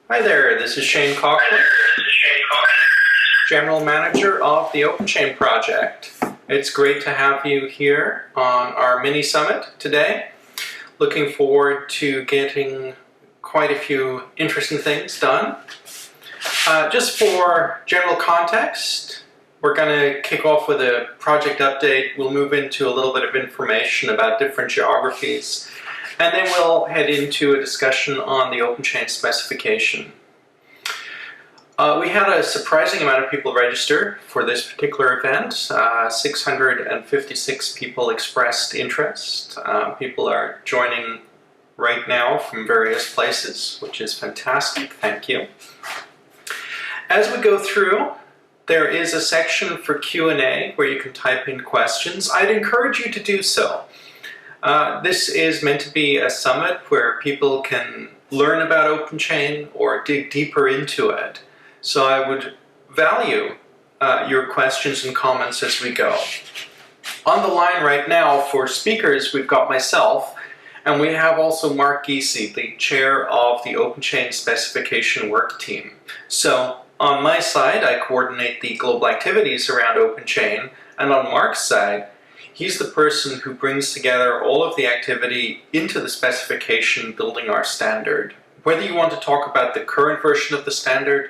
Hi there, this is Shane Coughlin, General Manager of the OpenChain project. It's great to have you here on our mini summit today. Looking forward to getting quite a few interesting things done. Just for general context, we're going to kick off with a project update. We'll move into a little bit of information about different geographies. And then we'll head into a discussion on the OpenChain specification. We had a surprising amount of people register for this particular event. 656 people expressed interest. People are joining right now from various places, which is fantastic. Thank you. As we go through, there is a section for Q&A where you can type in questions. I'd encourage you to do so. This is meant to be a summit where people can learn about OpenChain or dig deeper into it. So I would value your questions and comments as we go. On the line right now for speakers, we've got myself, and we have also Mark Giese, the chair of the OpenChain specification work team. So on my side, I coordinate the global activities around OpenChain, and on Mark's side, he's the person who brings together all of the activity into the specification, building our standard. Whether you want to talk about the current version of the standard,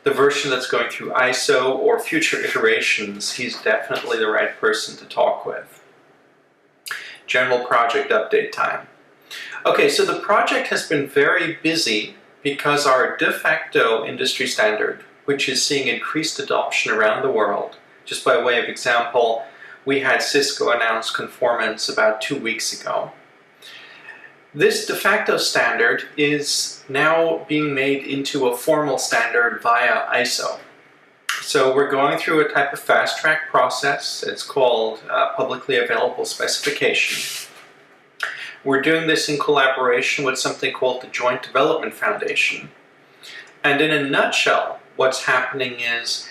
the version that's going through ISO, or future iterations, he's definitely the right person to talk with. General project update time. Okay, so the project has been very busy because our de facto industry standard, which is seeing increased adoption around the world. Just by way of example, we had Cisco announce conformance about 2 weeks ago. This de facto standard is now being made into a formal standard via ISO. So we're going through a type of fast-track process. It's called publicly available specification. We're doing this in collaboration with something called the Joint Development Foundation. And in a nutshell, what's happening is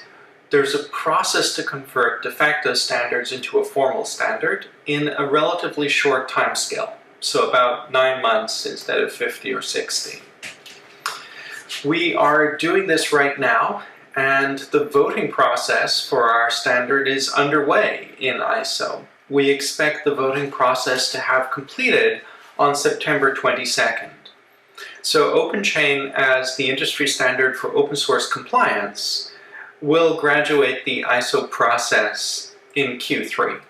there's a process to convert de facto standards into a formal standard in a relatively short time scale. So about 9 months instead of 50 or 60. We are doing this right now, and the voting process for our standard is underway in ISO. We expect the voting process to have completed on September 22nd. So OpenChain, as the industry standard for open source compliance, will graduate the ISO process in Q3.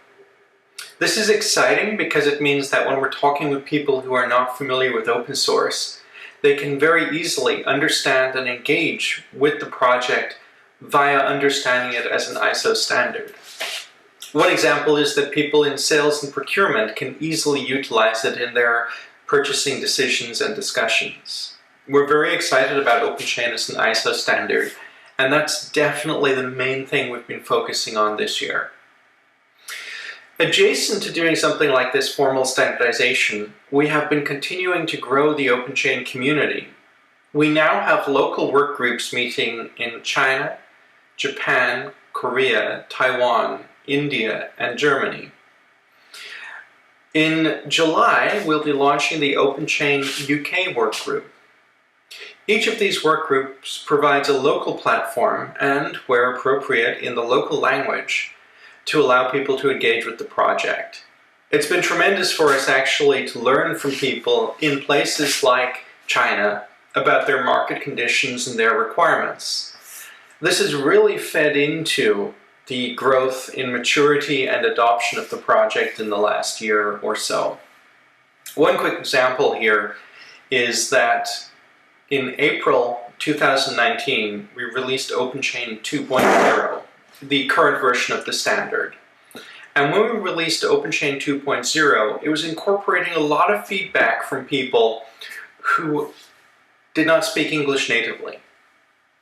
This is exciting because it means that when we're talking with people who are not familiar with open source, they can very easily understand and engage with the project via understanding it as an ISO standard. One example is that people in sales and procurement can easily utilize it in their purchasing decisions and discussions. We're very excited about OpenChain as an ISO standard, and that's definitely the main thing we've been focusing on this year. Adjacent to doing something like this formal standardization, we have been continuing to grow the OpenChain community. We now have local work groups meeting in China, Japan, Korea, Taiwan, India, and Germany. In July, we'll be launching the OpenChain UK work group. Each of these work groups provides a local platform and, where appropriate, in the local language, to allow people to engage with the project. It's been tremendous for us actually to learn from people in places like China about their market conditions and their requirements. This has really fed into the growth in maturity and adoption of the project in the last year or so. One quick example here is that in April 2019, we released OpenChain 2.0. the current version of the standard. And when we released OpenChain 2.0, it was incorporating a lot of feedback from people who did not speak English natively.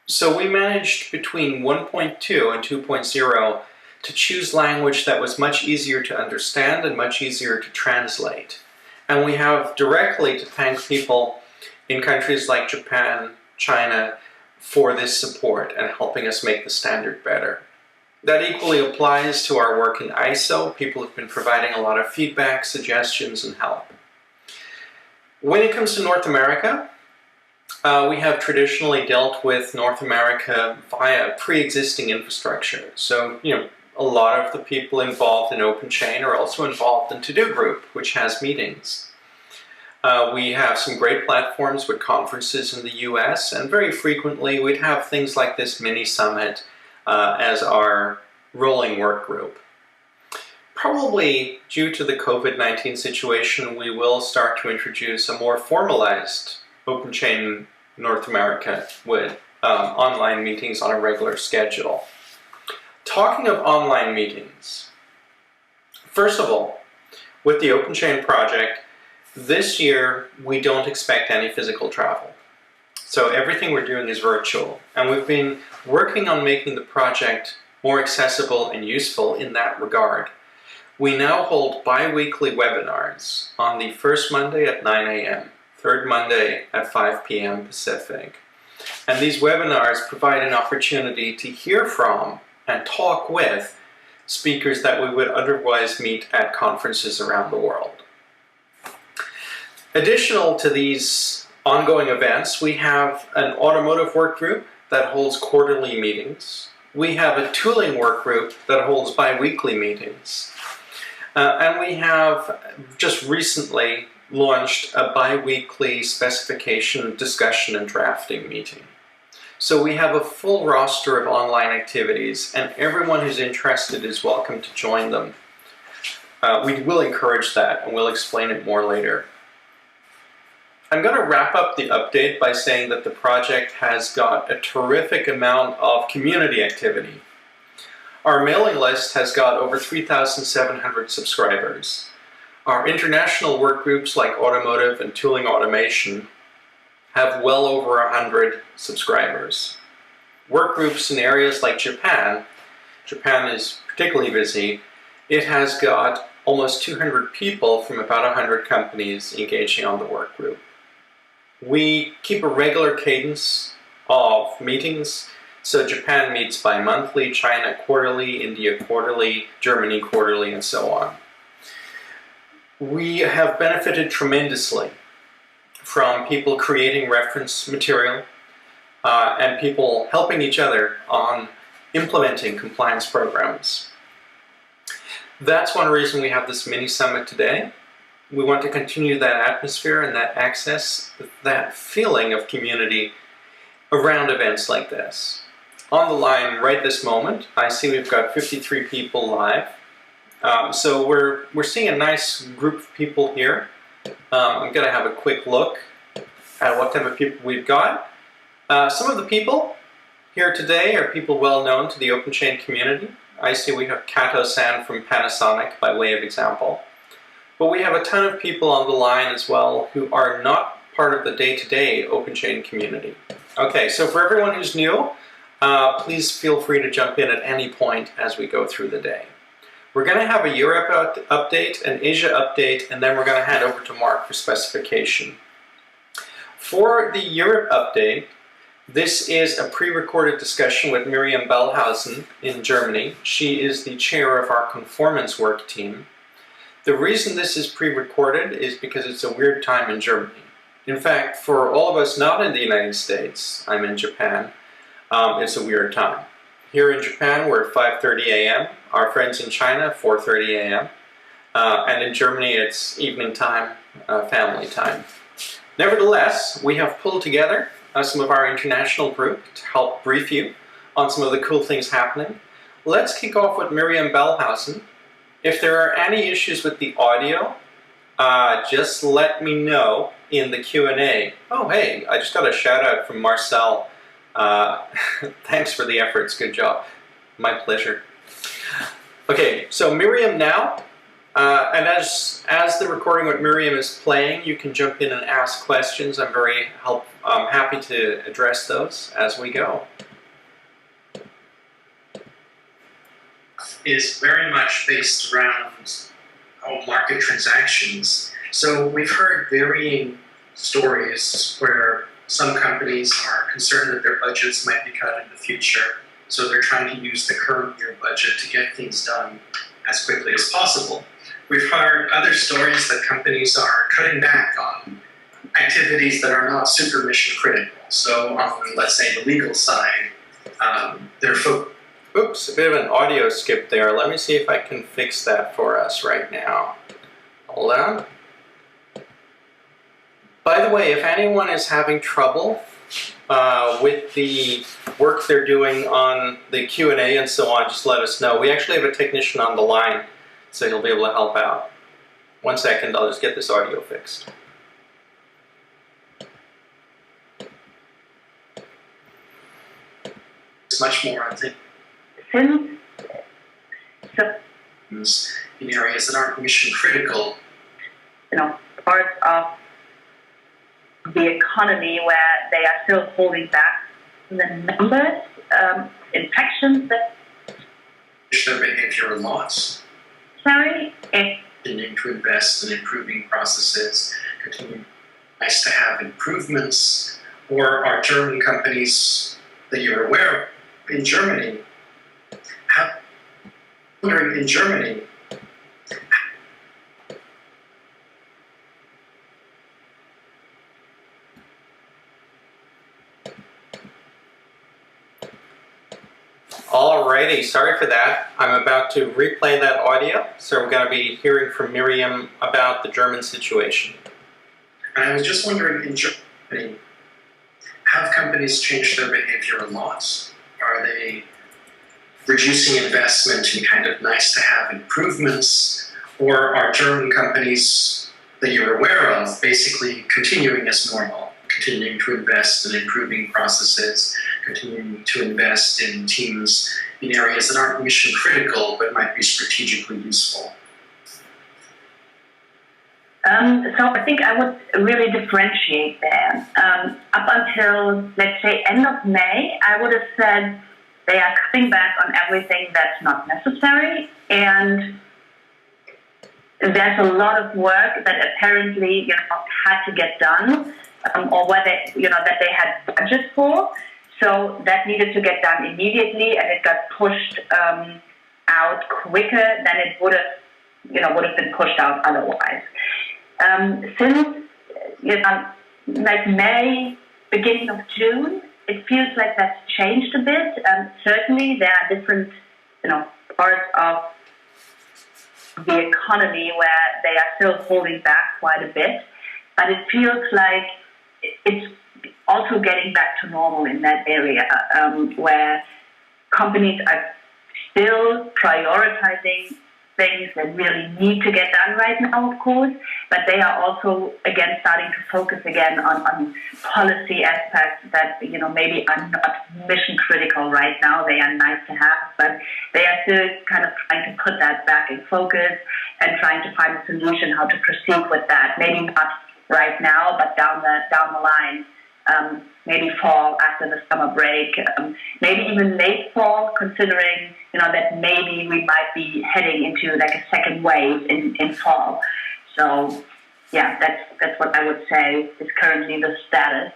So we managed between 1.2 and 2.0 to choose language that was much easier to understand and much easier to translate. And we have directly to thank people in countries like Japan, China, for this support and helping us make the standard better. That equally applies to our work in ISO. People have been providing a lot of feedback, suggestions, and help. When it comes to North America, We have traditionally dealt with North America via pre-existing infrastructure. So, a lot of the people involved in OpenChain are also involved in To-Do Group, which has meetings. We have some great platforms with conferences in the US, and very frequently we'd have things like this mini summit as our rolling work group. Probably due to the COVID-19 situation, we will start to introduce a more formalized OpenChain North America with online meetings on a regular schedule. Talking of online meetings, first of all, with the OpenChain project, this year we don't expect any physical travel. So everything we're doing is virtual, and we've been working on making the project more accessible and useful in that regard. We now hold bi-weekly webinars on the first Monday at 9 a.m., third Monday at 5 p.m. Pacific. And these webinars provide an opportunity to hear from and talk with speakers that we would otherwise meet at conferences around the world. Additional to these ongoing events, we have an automotive work group that holds quarterly meetings. We have a tooling work group that holds bi-weekly meetings. And we have just recently launched a bi-weekly specification discussion and drafting meeting. So we have a full roster of online activities, and everyone who's interested is welcome to join them. We will encourage that, and we'll explain it more later. I'm going to wrap up the update by saying that the project has got a terrific amount of community activity. Our mailing list has got over 3,700 subscribers. Our international work groups like automotive and tooling automation have well over 100 subscribers. Work groups in areas like Japan is particularly busy. It has got almost 200 people from about 100 companies engaging on the work group. We keep a regular cadence of meetings. So Japan meets bi-monthly, China quarterly, India quarterly, Germany quarterly, and so on. We have benefited tremendously from people creating reference material and people helping each other on implementing compliance programs. That's one reason we have this mini summit today. We want to continue that atmosphere and that access, that feeling of community around events like this. On the line right this moment, I see we've got 53 people live. So we're seeing a nice group of people here. I'm going to have a quick look at what type of people we've got. Some of the people here today are people well known to the OpenChain community. I see we have Kato-san from Panasonic by way of example. But we have a ton of people on the line as well who are not part of the day-to-day OpenChain community. Okay, so for everyone who's new, please feel free to jump in at any point as we go through the day. We're going to have a Europe update, an Asia update, and then we're going to hand over to Mark for specification. For the Europe update, this is a pre-recorded discussion with Miriam Bellhousing in Germany. She is the chair of our conformance work team. The reason this is pre-recorded is because it's a weird time in Germany. In fact, for all of us not in the United States, I'm in Japan, it's a weird time. Here in Japan, we're at 5:30 a.m. Our friends in China, 4:30 a.m. And in Germany, it's evening time, family time. Nevertheless, we have pulled together some of our international group to help brief you on some of the cool things happening. Let's kick off with Miriam Bellhousing. If there are any issues with the audio, just let me know in the Q&A. Oh, hey, I just got a shout out from Marcel. Thanks for the efforts, good job. My pleasure. Okay, so Miriam now, and as the recording with Miriam is playing, you can jump in and ask questions. I'm happy to address those as we go. Is very much based around market transactions. So we've heard varying stories where some companies are concerned that their budgets might be cut in the future, so they're trying to use the current year budget to get things done as quickly as possible. We've heard other stories that companies are cutting back on activities that are not super mission critical. So on, let's say, the legal side, they're Oops, a bit of an audio skip there. Let me see if I can fix that for us right now. Hold on. By the way, if anyone is having trouble with the work they're doing on the Q&A and so on, just let us know. We actually have a technician on the line, so he'll be able to help out. 1 second, I'll just get this audio fixed. It's much more, I think, in areas that aren't mission critical. Parts of the economy where they are still holding back the numbers, infections that Their behavioral loss. Continuing to invest in improving processes, continuing nice to have improvements, or are German companies that you're aware of in Germany, in Germany, Alrighty, sorry for that. I'm about to replay that audio, so we're going to be hearing from Miriam about the German situation. And I was just wondering, in Germany, have companies changed their behavioral laws? Are they reducing investment in kind of nice-to-have improvements? Or are German companies that you're aware of basically continuing as normal, continuing to invest in improving processes, continuing to invest in teams in areas that aren't mission-critical but might be strategically useful? So I think I would really differentiate there. Up until, let's say, end of May, I would have said they are cutting back on everything that's not necessary, and there's a lot of work that apparently had to get done, or whether that they had budget for. So that needed to get done immediately, and it got pushed out quicker than it would have been pushed out otherwise. Since like May, beginning of June, it feels like that's changed a bit. Certainly, there are different parts of the economy where they are still holding back quite a bit, but it feels like it's also getting back to normal in that area, where companies are still prioritizing things that really need to get done right now, of course, but they are also, again, starting to focus again on policy aspects that, maybe are not mission critical right now. They are nice to have, but they are still kind of trying to put that back in focus and trying to find a solution how to proceed with that. Maybe not right now, but down the line. Maybe fall after the summer break, maybe even late fall, considering that maybe we might be heading into like a second wave in fall. So yeah, that's what I would say is currently the status.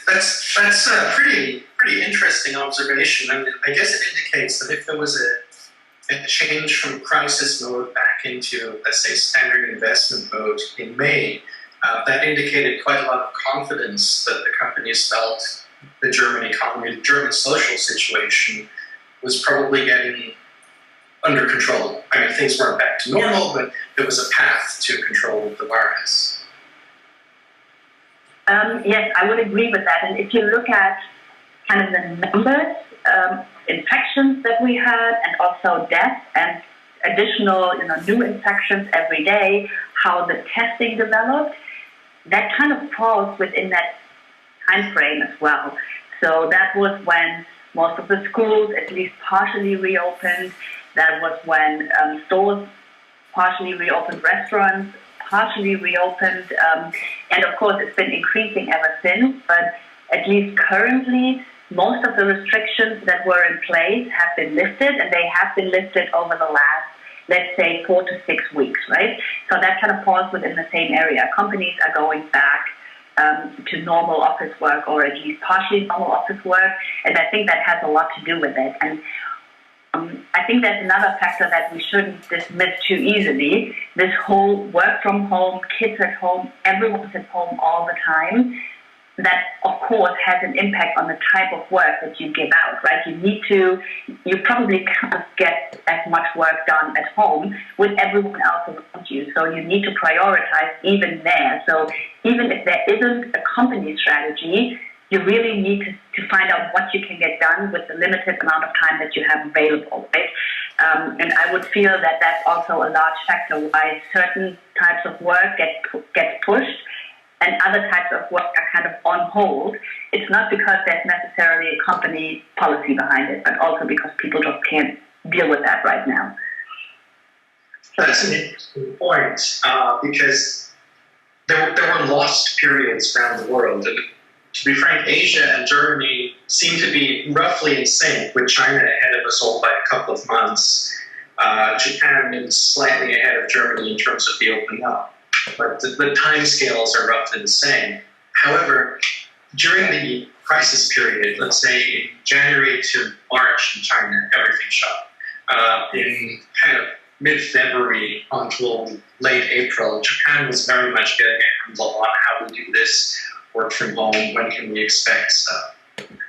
That's a pretty interesting observation, and I guess it indicates that if there was a change from crisis mode back into, let's say, standard investment mode in May, that indicated quite a lot of confidence that the companies felt the German economy, the German social situation was probably getting under control. I mean, things weren't back to normal, but there was a path to control of the virus. Yes, I would agree with that. And if you look at kind of the numbers, infections that we had, and also deaths and additional new infections every day, how the testing developed, that kind of falls within that time frame as well. So that was when most of the schools at least partially reopened. That was when stores partially reopened, restaurants partially reopened. And of course, it's been increasing ever since. But at least currently, most of the restrictions that were in place have been lifted, and they have been lifted over the last, let's say, 4 to 6 weeks, right? So that kind of falls within the same area. Companies are going back to normal office work, or at least partially normal office work, and I think that has a lot to do with it. And I think that's another factor that we shouldn't dismiss too easily. This whole work from home, kids at home, everyone's at home all the time. That, of course, has an impact on the type of work that you give out, right? You probably can't get as much work done at home with everyone else around you. So you need to prioritize even there. So even if there isn't a company strategy, you really need to find out what you can get done with the limited amount of time that you have available, right? And I would feel that that's also a large factor why certain types of work get pushed and other types of work are kind of on hold. It's not because there's necessarily a company policy behind it, but also because people just can't deal with that right now. That's an interesting point, because there were lost periods around the world. And to be frank, Asia and Germany seem to be roughly in sync, with China ahead of us all by a couple of months. Japan is slightly ahead of Germany in terms of the opening up. But the timescales are roughly the same. However, during the crisis period, let's say in January to March in China, everything shut. In kind of mid-February until late April, Japan was very much getting a handle on how we do this, work from home, when can we expect stuff.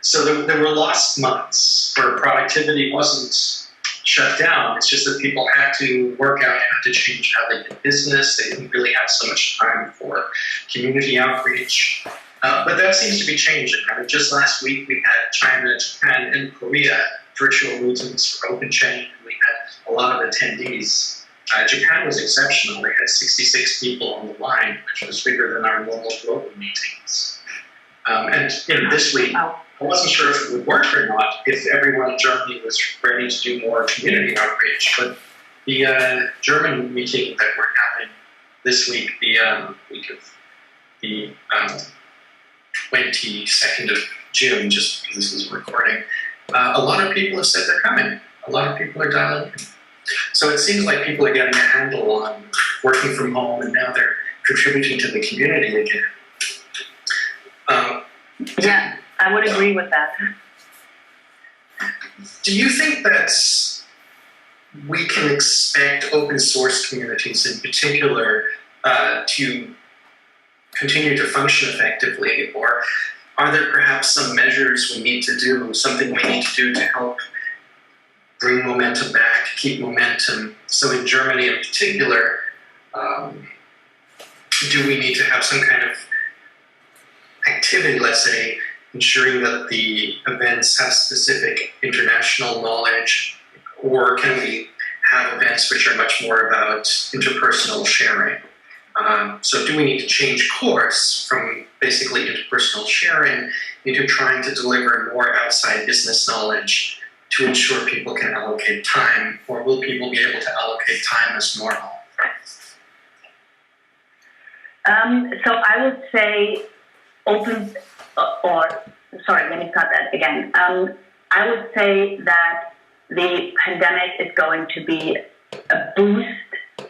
So there were lost months where productivity wasn't shut down. It's just that people had to work out how to change how they did business. They didn't really have so much time for community outreach. But that seems to be changing. I mean, just last week we had China, Japan, and Korea virtual meetings for OpenChain. We had a lot of attendees. Japan was exceptional. They had 66 people on the line, which was bigger than our normal global meetings. And this week, I wasn't sure if it would work or not, if everyone in Germany was ready to do more community outreach. But the German meeting that we're having this week, the week of the 22nd of June, just because this is a recording, a lot of people have said they're coming. A lot of people are dialing in. So it seems like people are getting a handle on working from home, and now they're contributing to the community again. Yeah, I would agree with that. Do you think that we can expect open source communities in particular to continue to function effectively, or are there perhaps some measures we need to do, something we need to do to help bring momentum back, keep momentum? So in Germany in particular, do we need to have some kind of activity, let's say, ensuring that the events have specific international knowledge, or can we have events which are much more about interpersonal sharing? So do we need to change course from basically interpersonal sharing into trying to deliver more outside business knowledge to ensure people can allocate time, or will people be able to allocate time as normal? So I would say let me start that again. I would say that the pandemic is going to be a boost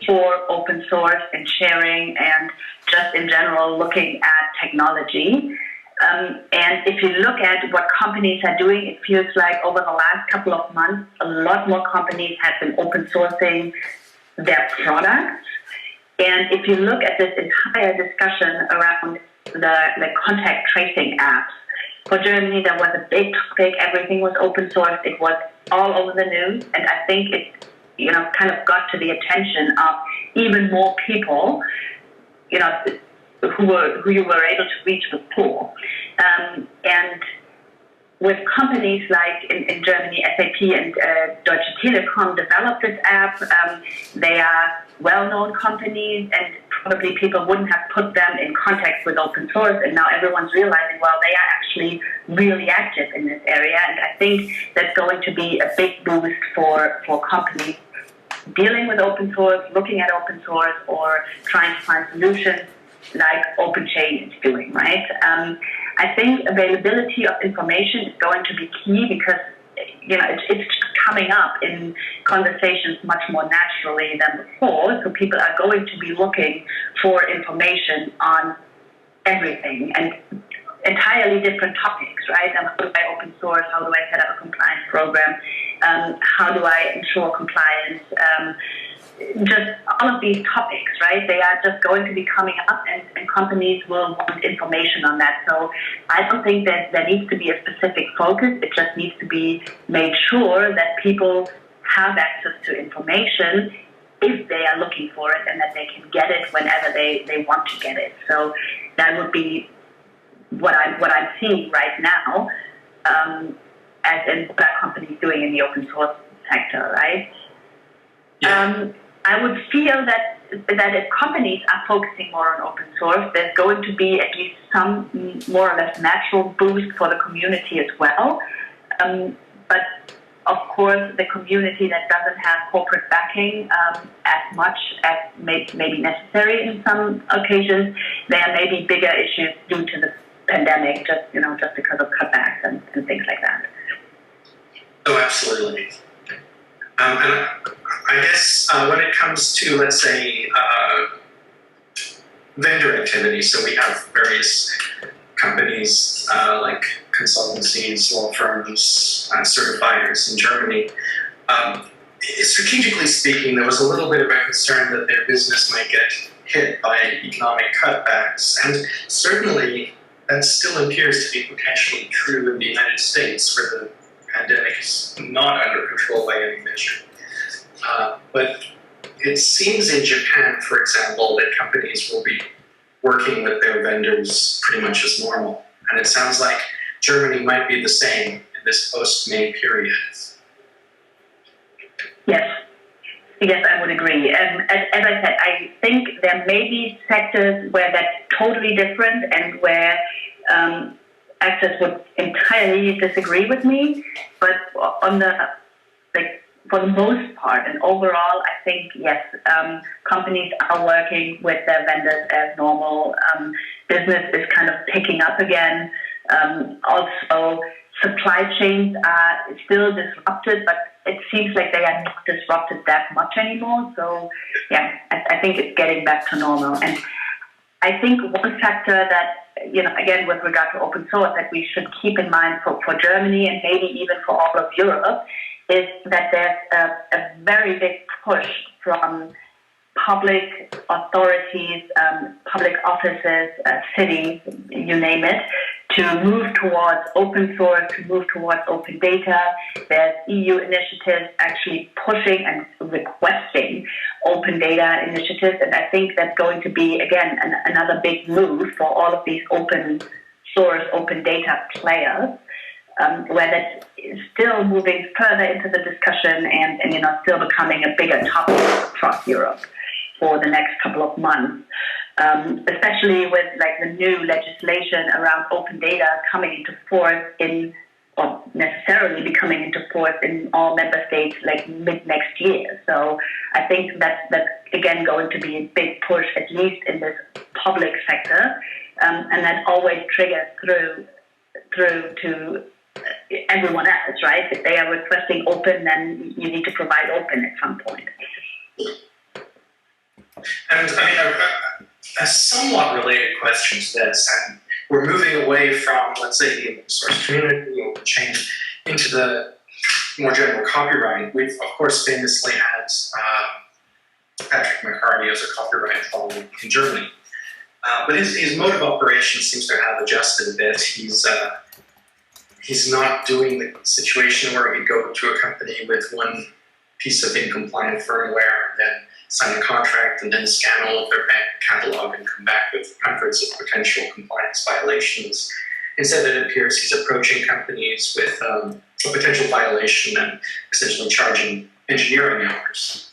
for open source and sharing and just in general looking at technology. And if you look at what companies are doing, it feels like over the last couple of months, a lot more companies have been open sourcing their products. And if you look at this entire discussion around the contact tracing apps, for Germany there was a big topic, everything was open source, it was all over the news, and I think it kind of got to the attention of even more people, who you were able to reach before. And with companies like in Germany, SAP and Deutsche Telekom developed this app. They are well-known companies, and probably people wouldn't have put them in contact with open source, and now everyone's realizing, well, they are actually really active in this area, and I think that's going to be a big boost for companies dealing with open source, looking at open source, or trying to find solutions like OpenChain is doing, right? I think availability of information is going to be key because it's coming up in conversations much more naturally than before. So people are going to be looking for information on everything, and entirely different topics, right? How do I open source? How do I set up a compliance program? How do I ensure compliance? Just all of these topics, right? They are just going to be coming up, and companies will want information on that. So I don't think that there needs to be a specific focus. It just needs to be made sure that people have access to information if they are looking for it, and that they can get it whenever they want to get it. So that would be what I'm seeing right now, as in what companies doing in the open source sector, right? Yeah. I would feel that if companies are focusing more on open source, there's going to be at least some more or less natural boost for the community as well. But of course, the community that doesn't have corporate backing as much as maybe necessary in some occasions, there may be bigger issues due to the pandemic, just because of cutbacks and things like that. Oh, absolutely. And I guess when it comes to, let's say, vendor activity, so we have various companies like consultancies, law firms, certifiers in Germany. Strategically speaking, there was a little bit of a concern that their business might get hit by economic cutbacks, and certainly that still appears to be potentially true in the United States, where the pandemic is not under control by any measure. But it seems in Japan, for example, that companies will be working with their vendors pretty much as normal. And it sounds like Germany might be the same in this post-May period. Yes, I would agree. As I said, I think there may be sectors where that's totally different and where actors would entirely disagree with me. But for the most part and overall, I think, yes, companies are working with their vendors as normal. Business is kind of picking up again. Also, supply chains are still disrupted, but it seems like they are not disrupted that much anymore. So, yeah, I think it's getting back to normal. And I think one factor that, again, with regard to open source, that we should keep in mind for Germany and maybe even for all of Europe is that there's a very big push from public authorities, public offices, cities, you name it, to move towards open source, to move towards open data. There's EU initiatives actually pushing and requesting open data initiatives, and I think that's going to be, again, another big move for all of these open source, open data players, where that is still moving further into the discussion and still becoming a bigger topic across Europe for the next couple of months, especially with the new legislation around open data coming into force or necessarily becoming into force in all member states mid next year. So I think that's again going to be a big push, at least in this public sector, and that always triggers through to everyone else, right? If they are requesting open, then you need to provide open at some point. And a somewhat related question to this, and we're moving away from, let's say, the open source community, OpenChain, into the more general copyright. We've, of course, famously had Patrick McCarty as a copyright troll in Germany. But his mode of operation seems to have adjusted a bit. He's not doing the situation where you go to a company with one piece of incompliant firmware, then sign a contract, and then scan all of their back catalog and come back with hundreds of potential compliance violations. Instead, it appears he's approaching companies with a potential violation and essentially charging engineering hours.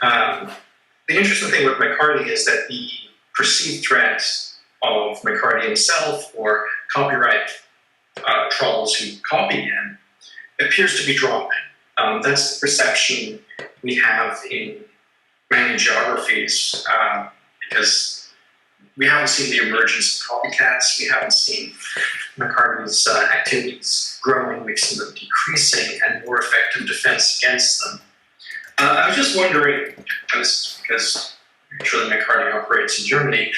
The interesting thing with McCarty is that the perceived threat of McCarty himself or copyright trolls who copy him appears to be dropping. That's the perception we have in many geographies, because we haven't seen the emergence of copycats. We haven't seen McCarty's activities growing. We've seen them decreasing and more effective defense against them. I was just wondering, because surely McCarty operates in Germany,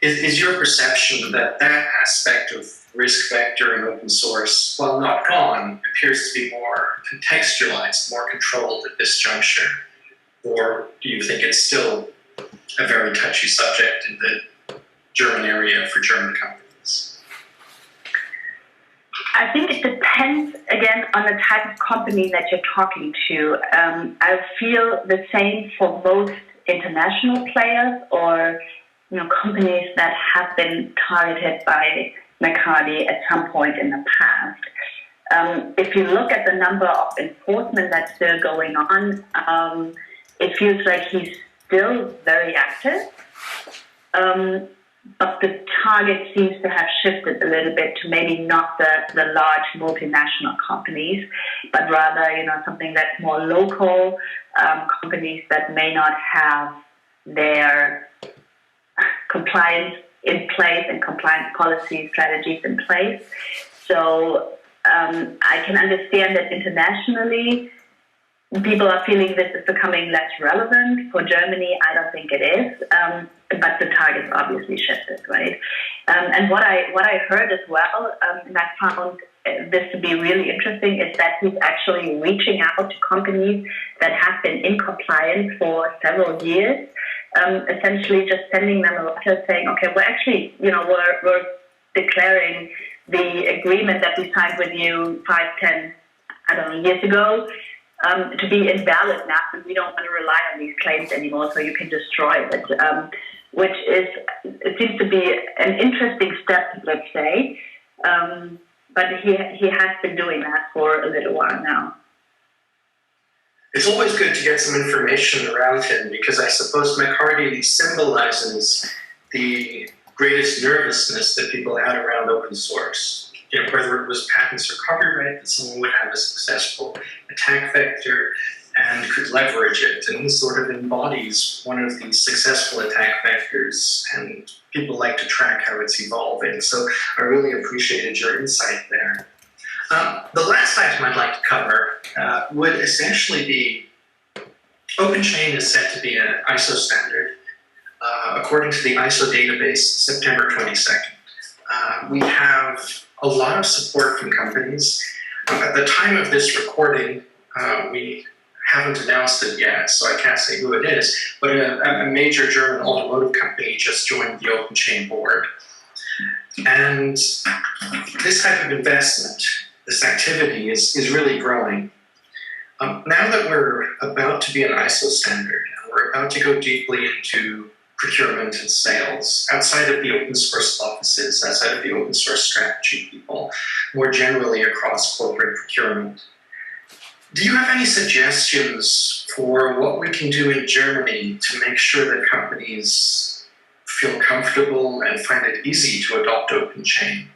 is your perception that aspect of risk vector in open source, while not gone, appears to be more contextualized, more controlled at this juncture? Or do you think it's still a very touchy subject in the German area for German companies? I think it depends, again, on the type of company that you're talking to. I feel the same for most international players or companies that have been targeted by McCarthy at some point in the past. If you look at the number of enforcement that's still going on, it feels like he's still very active. But the target seems to have shifted a little bit to maybe not the large multinational companies, but rather, something that's more local, companies that may not have their compliance in place and compliance policy strategies in place. So I can understand that internationally, people are feeling this is becoming less relevant. For Germany, I don't think it is, but the target's obviously shifted, right? And what I heard as well, and I found this to be really interesting, is that he's actually reaching out to companies that have been in compliance for several years, essentially just sending them a letter saying, okay, we're actually, we're declaring the agreement that we signed with you 5, 10, years ago, to be invalid now, and we don't want to rely on these claims anymore, so you can destroy it, which it seems to be an interesting step, let's say, but he has been doing that for a little while now. It's always good to get some information around him, because I suppose McCarthy symbolizes the greatest nervousness that people had around open source. Whether it was patents or copyright, that someone would have a successful attack vector and could leverage it. And he sort of embodies one of these successful attack vectors, and people like to track how it's evolving. So I really appreciated your insight there. The last item I'd like to cover would essentially be, OpenChain is set to be an ISO standard. According to the ISO database, September 22nd. We have a lot of support from companies. At the time of this recording, we haven't announced it yet, so I can't say who it is, but a major German automotive company just joined the OpenChain board. And this type of investment, this activity is really growing. Now that we're about to be an ISO standard, and we're about to go deeply into procurement and sales, outside of the open source offices, outside of the open source strategy people, more generally across corporate procurement. Do you have any suggestions for what we can do in Germany to make sure that companies feel comfortable and find it easy to adopt OpenChain?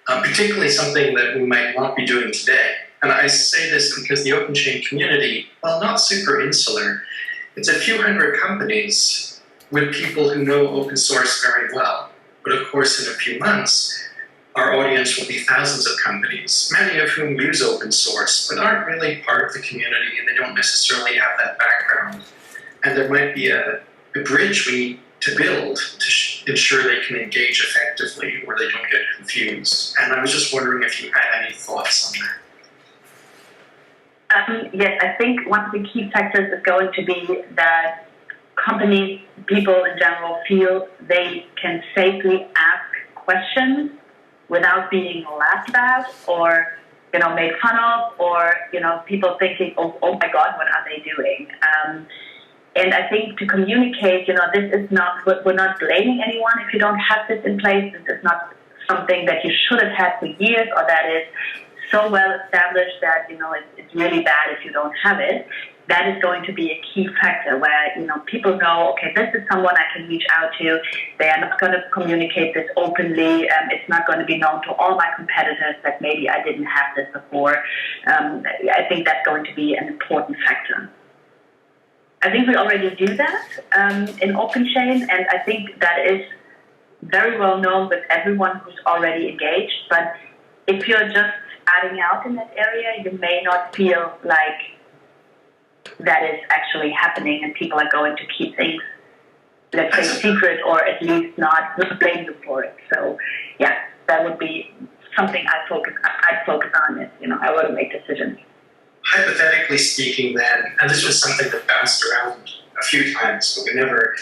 Particularly something that we might not be doing today. And I say this because the OpenChain community, while not super insular, it's a few hundred companies with people who know open source very well. But of course, in a few months, our audience will be thousands of companies, many of whom use open source, but aren't really part of the community, and they don't necessarily have that background. And there might be a bridge we need to build to ensure they can engage effectively, or they don't get confused. And I was just wondering if you had any thoughts on that. Yes, I think one of the key factors is going to be that companies, people in general, feel they can safely ask questions without being laughed at or, made fun of, or, people thinking, oh my God, what are they doing? And I think to communicate, this is not, we're not blaming anyone if you don't have this in place. This is not something that you should have had for years, or that is so well established that, it's really bad if you don't have it. That is going to be a key factor where, people know, okay, this is someone I can reach out to. They are not going to communicate this openly. It's not going to be known to all my competitors that maybe I didn't have this before. I think that's going to be an important factor. I think we already do that in OpenChain, and I think that is very well known with everyone who's already engaged. But if you're just starting out in that area, you may not feel like that is actually happening, and people are going to keep things, let's say, secret, or at least not blame you for it. So, yeah, that would be something I'd focus on is, I want to make decisions. Hypothetically speaking, then, and this was something that bounced around a few times, but we never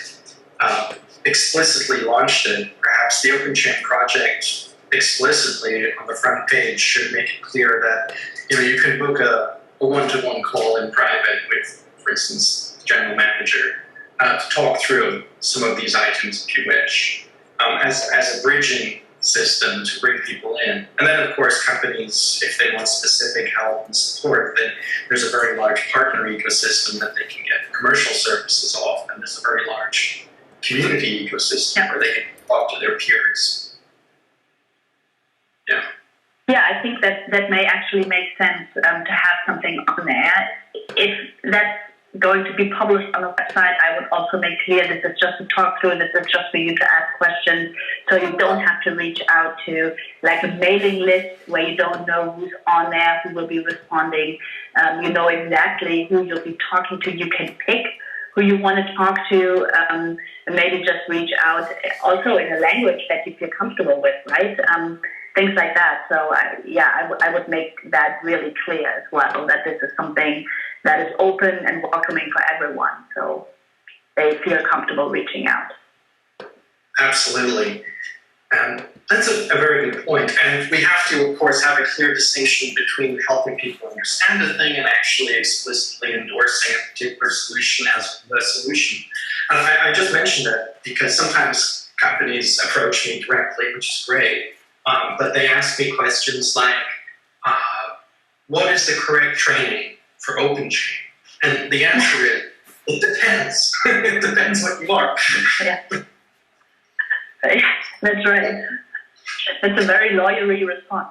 explicitly launched it. Perhaps the OpenChain project explicitly on the front page should make it clear that you can book a one-to-one call in private with, for instance, the general manager to talk through some of these items if you wish, as a bridging system to bring people in. And then, of course, companies, if they want specific help and support, then there's a very large partner ecosystem that they can get commercial services off, and there's a very large community ecosystem where they can talk to their peers. Yeah. Yeah, I think that may actually make sense to have something on there. If that's going to be published on the website, I would also make clear this is just to talk through, this is just for you to ask questions, so you don't have to reach out to like a mailing list where you don't know who's on there, who will be responding. You know exactly who you'll be talking to. You can pick who you want to talk to, and maybe just reach out also in a language that you feel comfortable with, right? Things like that. So I would make that really clear as well, that this is something that is open and welcoming for everyone, so they feel comfortable reaching out. Absolutely. That's a very good point. And we have to, of course, have a clear distinction between helping people understand a thing and actually explicitly endorsing a particular solution as the solution. And I just mentioned that because sometimes companies approach me directly, which is great, but they ask me questions like, what is the correct training for OpenChain? And the answer is, it depends. It depends what you are. Yeah. That's right. It's a very lawyery response.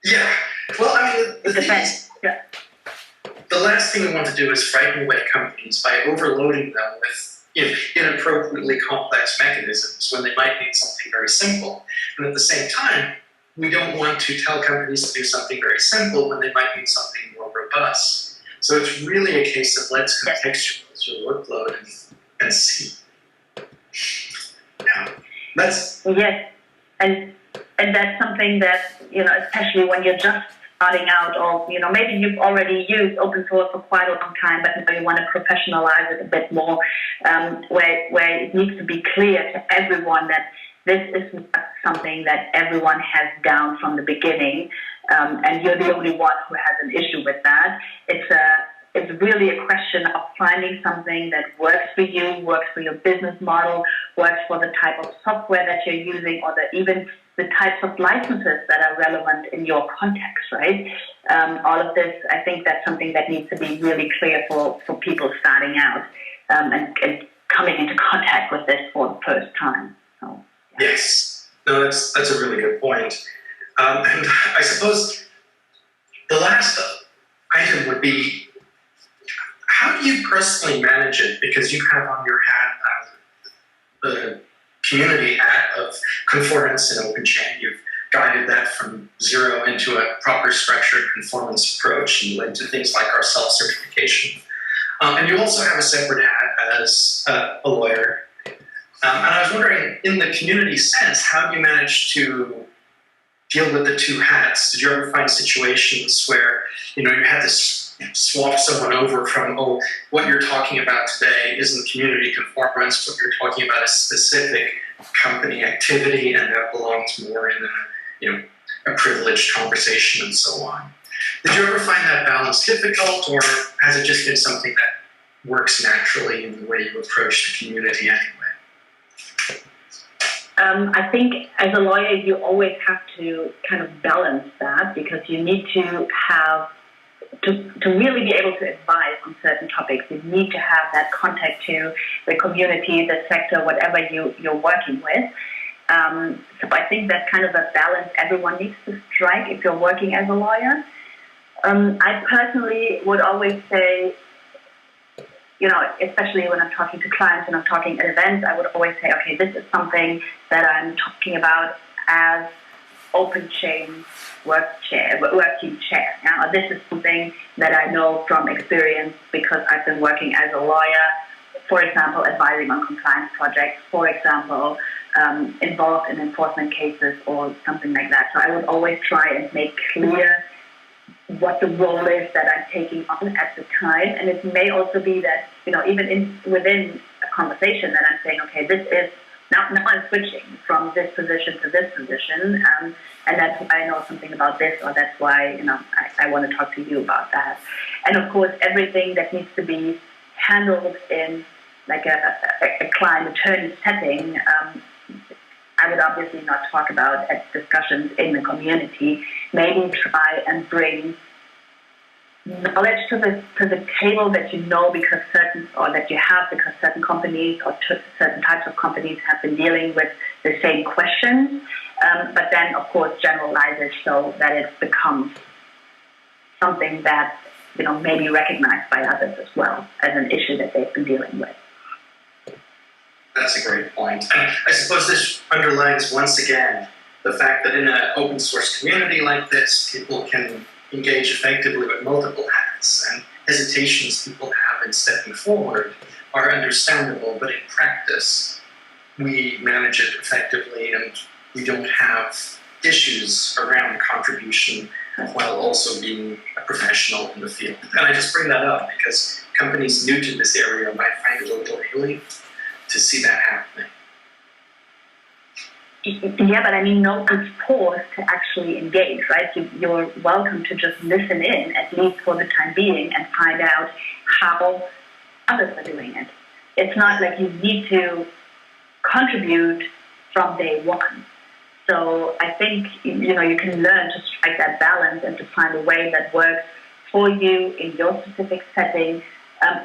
Yeah. Well, I mean, It depends. Yeah. The last thing we want to do is frighten away companies by overloading them with inappropriately complex mechanisms when they might need something very simple. And at the same time, we don't want to tell companies to do something very simple when they might need something more robust. So it's really a case of let's contextualize your workload and see. Yeah. Yes, and that's something that, especially when you're just starting out, or maybe you've already used open source for quite a long time, but now you want to professionalize it a bit more, where it needs to be clear to everyone that this is not something that everyone has down from the beginning, and you're the only one who has an issue with that. It's really a question of finding something that works for you, works for your business model, works for the type of software that you're using, or even the types of licenses that are relevant in your context, right? All of this, I think that's something that needs to be really clear for people starting out and coming into contact with this for the first time. So, yeah. Yes. No, that's a really good point. And I suppose the last item would be, how do you personally manage it? Because you have on your hat the community hat of conformance in OpenChain. You've guided that from zero into a proper structured conformance approach, and led to things like our self-certification. And you also have a separate hat as a lawyer. And I was wondering, in the community sense, how do you manage to deal with the two hats? Did you ever find situations where you had to swap someone over from, what you're talking about today isn't community conformance, what you're talking about is specific company activity, and that belongs more in a privileged conversation and so on. Did you ever find that balance difficult, or has it just been something that works naturally in the way you approach the community anyway? I think as a lawyer, you always have to kind of balance that, because you need to have to really be able to advise on certain topics. You need to have that contact to the community, the sector, whatever you're working with. So I think that's kind of a balance everyone needs to strike if you're working as a lawyer. I personally would always say, especially when I'm talking to clients and I'm talking at events, I would always say, okay, this is something that I'm talking about as OpenChain work team chair. Now, this is something that I know from experience because I've been working as a lawyer, for example, advising on compliance projects, for example, involved in enforcement cases or something like that. So I would always try and make clear what the role is that I'm taking on at the time. And it may also be that, even within a conversation that I'm saying, okay, this is, now I'm switching from this position to this position, and that's why I know something about this, or that's why, I want to talk to you about that. And of course, everything that needs to be handled in like a client attorney setting, I would obviously not talk about at discussions in the community. Maybe try and bring knowledge to the table that you know because certain companies or certain types of companies have been dealing with the same questions. But then, of course, generalize it so that it becomes something that may be recognized by others as well as an issue that they've been dealing with. That's a great point. And I suppose this underlines once again the fact that in an open source community like this, people can engage effectively with multiple hats, and hesitations people have in stepping forward are understandable, but in practice, we manage it effectively and we don't have issues around contribution while also being a professional in the field. And I just bring that up because companies new to this area might find it a little alien to see that happening. Yeah, but no one's forced to actually engage, right? You're welcome to just listen in, at least for the time being, and find out how others are doing it. It's not like you need to contribute from day one. So I think, you can learn to strike that balance and to find a way that works for you in your specific setting,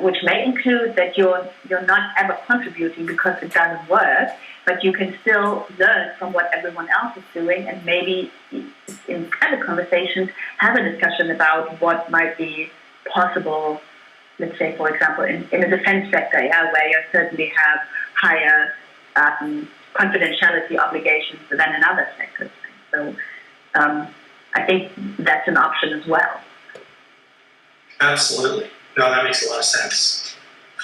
which may include that you're not ever contributing because it doesn't work, but you can still learn from what everyone else is doing, and maybe in private conversations have a discussion about what might be possible, let's say, for example, in the defense sector, where you certainly have higher confidentiality obligations than in other sectors. So I think that's an option as well. Absolutely. No, that makes a lot of sense.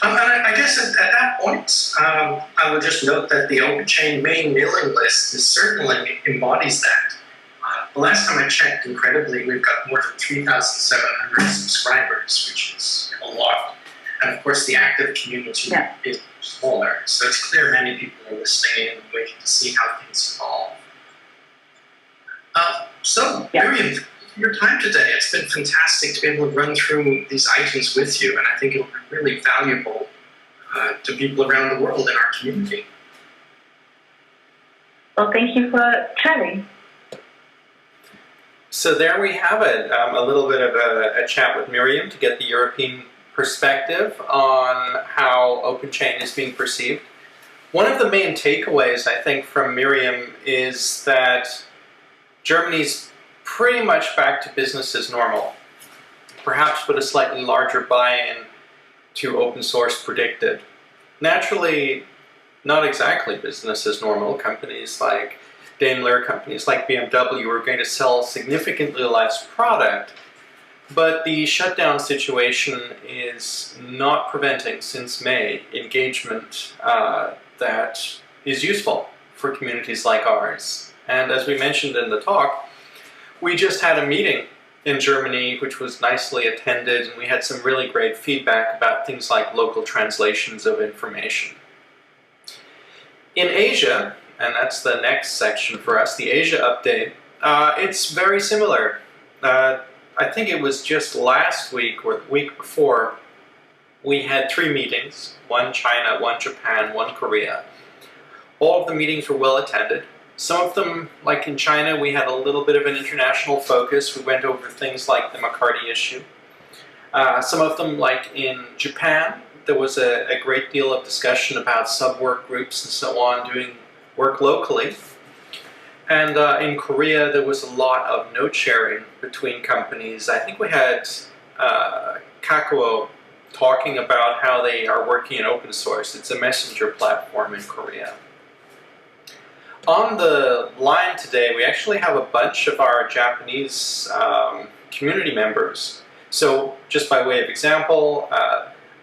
And I guess at that point, I would just note that the OpenChain main mailing list certainly embodies that. The last time I checked, incredibly, we've got more than 3,700 subscribers, which is a lot. And of course, the active community is smaller, so it's clear many people are listening and waiting to see how things evolve. Miriam, for your time today, it's been fantastic to be able to run through these items with you, and I think it'll be really valuable to people around the world in our community. Well, thank you for chatting. So there we have it, a little bit of a chat with Miriam to get the European perspective on how OpenChain is being perceived. One of the main takeaways, I think, from Miriam is that Germany's pretty much back to business as normal, perhaps with a slightly larger buy-in to open source predicted. Naturally, not exactly business as normal. Companies like Daimler, companies like BMW are going to sell significantly less product, but the shutdown situation is not preventing, since May, engagement that is useful for communities like ours. And as we mentioned in the talk, we just had a meeting in Germany which was nicely attended, and we had some really great feedback about things like local translations of information. In Asia, and that's the next section for us, the Asia update, it's very similar. I think it was just last week or the week before, we had 3 meetings, one China, one Japan, one Korea. All of the meetings were well attended. Some of them, like in China, we had a little bit of an international focus. We went over things like the McCarty issue. Some of them, like in Japan, there was a great deal of discussion about sub-work groups and so on, doing work locally. And in Korea, there was a lot of note sharing between companies. I think we had Kakao talking about how they are working in open source. It's a messenger platform in Korea. On the line today, we actually have a bunch of our Japanese community members. So just by way of example,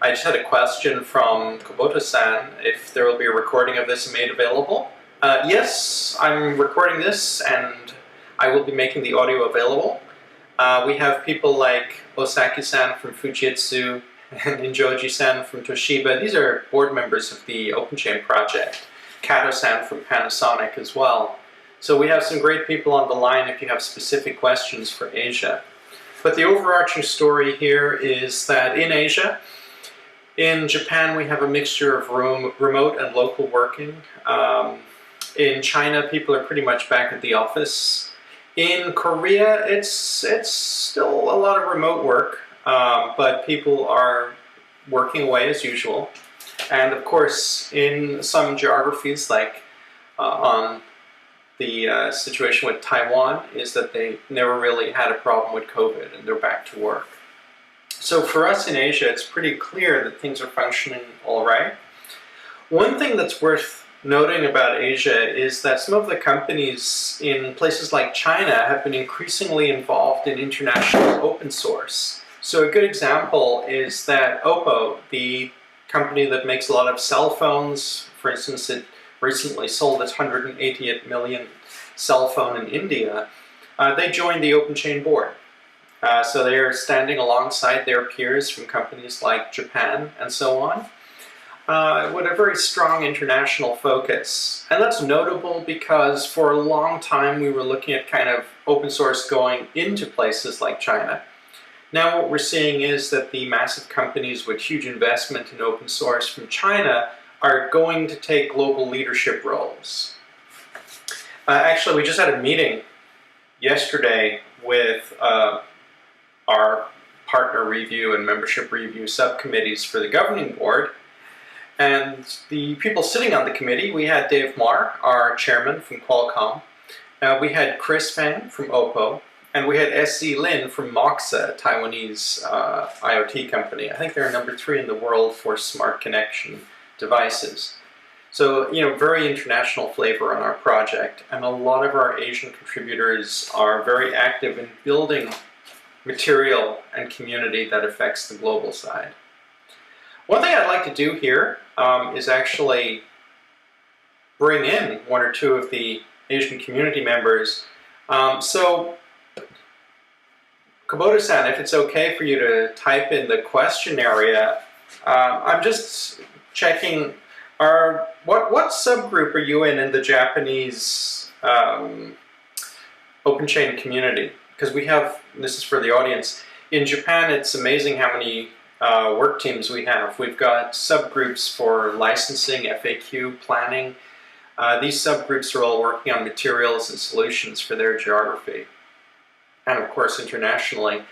I just had a question from Kubota-san if there will be a recording of this made available. Yes, I'm recording this and I will be making the audio available. We have people like Osaki-san from Fujitsu and Injoji-san from Toshiba. These are board members of the OpenChain project. Kato-san from Panasonic as well. So we have some great people on the line if you have specific questions for Asia. But the overarching story here is that in Asia, in Japan we have a mixture of remote and local working. In China, people are pretty much back at the office. In Korea, it's still a lot of remote work, but people are working away as usual. And of course, in some geographies, like on the situation with Taiwan, is that they never really had a problem with COVID and they're back to work. So for us in Asia, it's pretty clear that things are functioning all right. One thing that's worth noting about Asia is that some of the companies in places like China have been increasingly involved in international open source. So a good example is that Oppo, the company that makes a lot of cell phones, for instance, it recently sold its 188 million cell phone in India, they joined the OpenChain board. So they are standing alongside their peers from companies like Japan and so on, with a very strong international focus. And that's notable because for a long time we were looking at kind of open source going into places like China. Now what we're seeing is that the massive companies with huge investment in open source from China are going to take global leadership roles. Actually, we just had a meeting yesterday with our partner review and membership review subcommittees for the governing board. And the people sitting on the committee, we had Dave Marr, our chairman from Qualcomm. We had Chris Fang from Oppo. And we had SC Lin from Moxa, a Taiwanese IoT company. I think they're number 3 in the world for smart connection devices. So, you know, very international flavor on our project. And a lot of our Asian contributors are very active in building material and community that affects the global side. One thing I'd like to do here is actually bring in 1 or 2 of the Asian community members. So, Kubota-san, if it's okay for you to type in the question area, I'm just checking, what subgroup are you in the Japanese OpenChain community? Because we have, this is for the audience, in Japan it's amazing how many work teams we have. We've got subgroups for licensing, FAQ, planning. These subgroups are all working on materials and solutions for their geography. And of course internationally.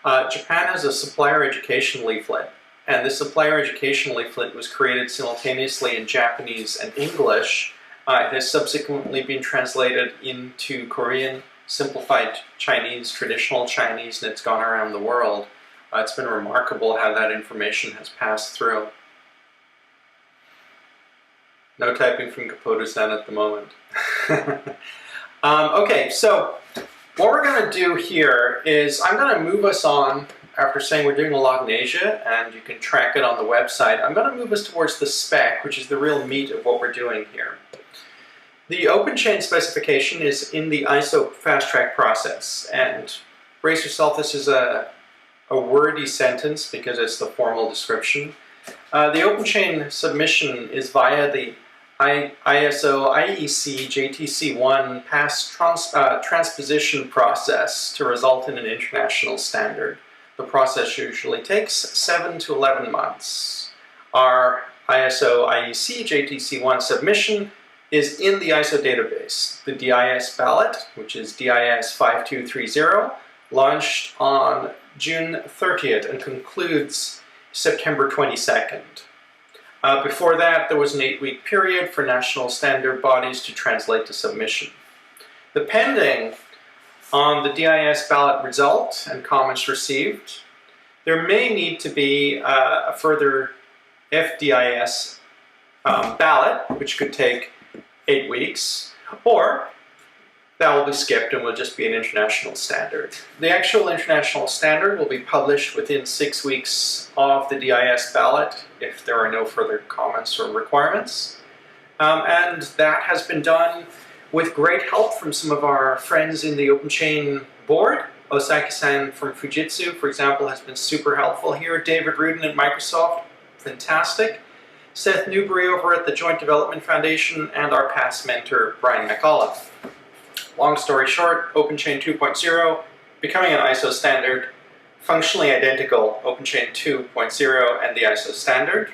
Japan has a supplier education leaflet, and this supplier education leaflet was created simultaneously in Japanese and English. It has subsequently been translated into Korean, simplified Chinese, traditional Chinese, and it's gone around the world. It's been remarkable how that information has passed through. No typing from Capote-san at the moment. Okay, so what we're going to do here is I'm going to move us on, after saying we're doing a lot in Asia, and you can track it on the website, I'm going to move us towards the spec, which is the real meat of what we're doing here. The OpenChain specification is in the ISO Fasttrack process, and brace yourself, this is a wordy sentence because it's the formal description. The OpenChain submission is via the ISO IEC JTC1 pass transposition process to result in an international standard. The process usually takes 7 to 11 months. Our ISO IEC JTC1 submission is in the ISO database. The DIS ballot, which is DIS 5230, launched on June 30th and concludes September 22nd. Before that, there was an 8-week period for national standard bodies to translate to submission. Depending on the DIS ballot result and comments received, there may need to be a further FDIS ballot, which could take 8 weeks, or that will be skipped and will just be an international standard. The actual international standard will be published within 6 weeks of the DIS ballot if there are no further comments or requirements. And that has been done with great help from some of our friends in the OpenChain board. Osaki-san from Fujitsu, for example, has been super helpful here. David Rudin at Microsoft, fantastic. Seth Newbury over at the Joint Development Foundation, and our past mentor, Brian McAuliffe. Long story short, OpenChain 2.0, becoming an ISO standard, functionally identical OpenChain 2.0 and the ISO standard.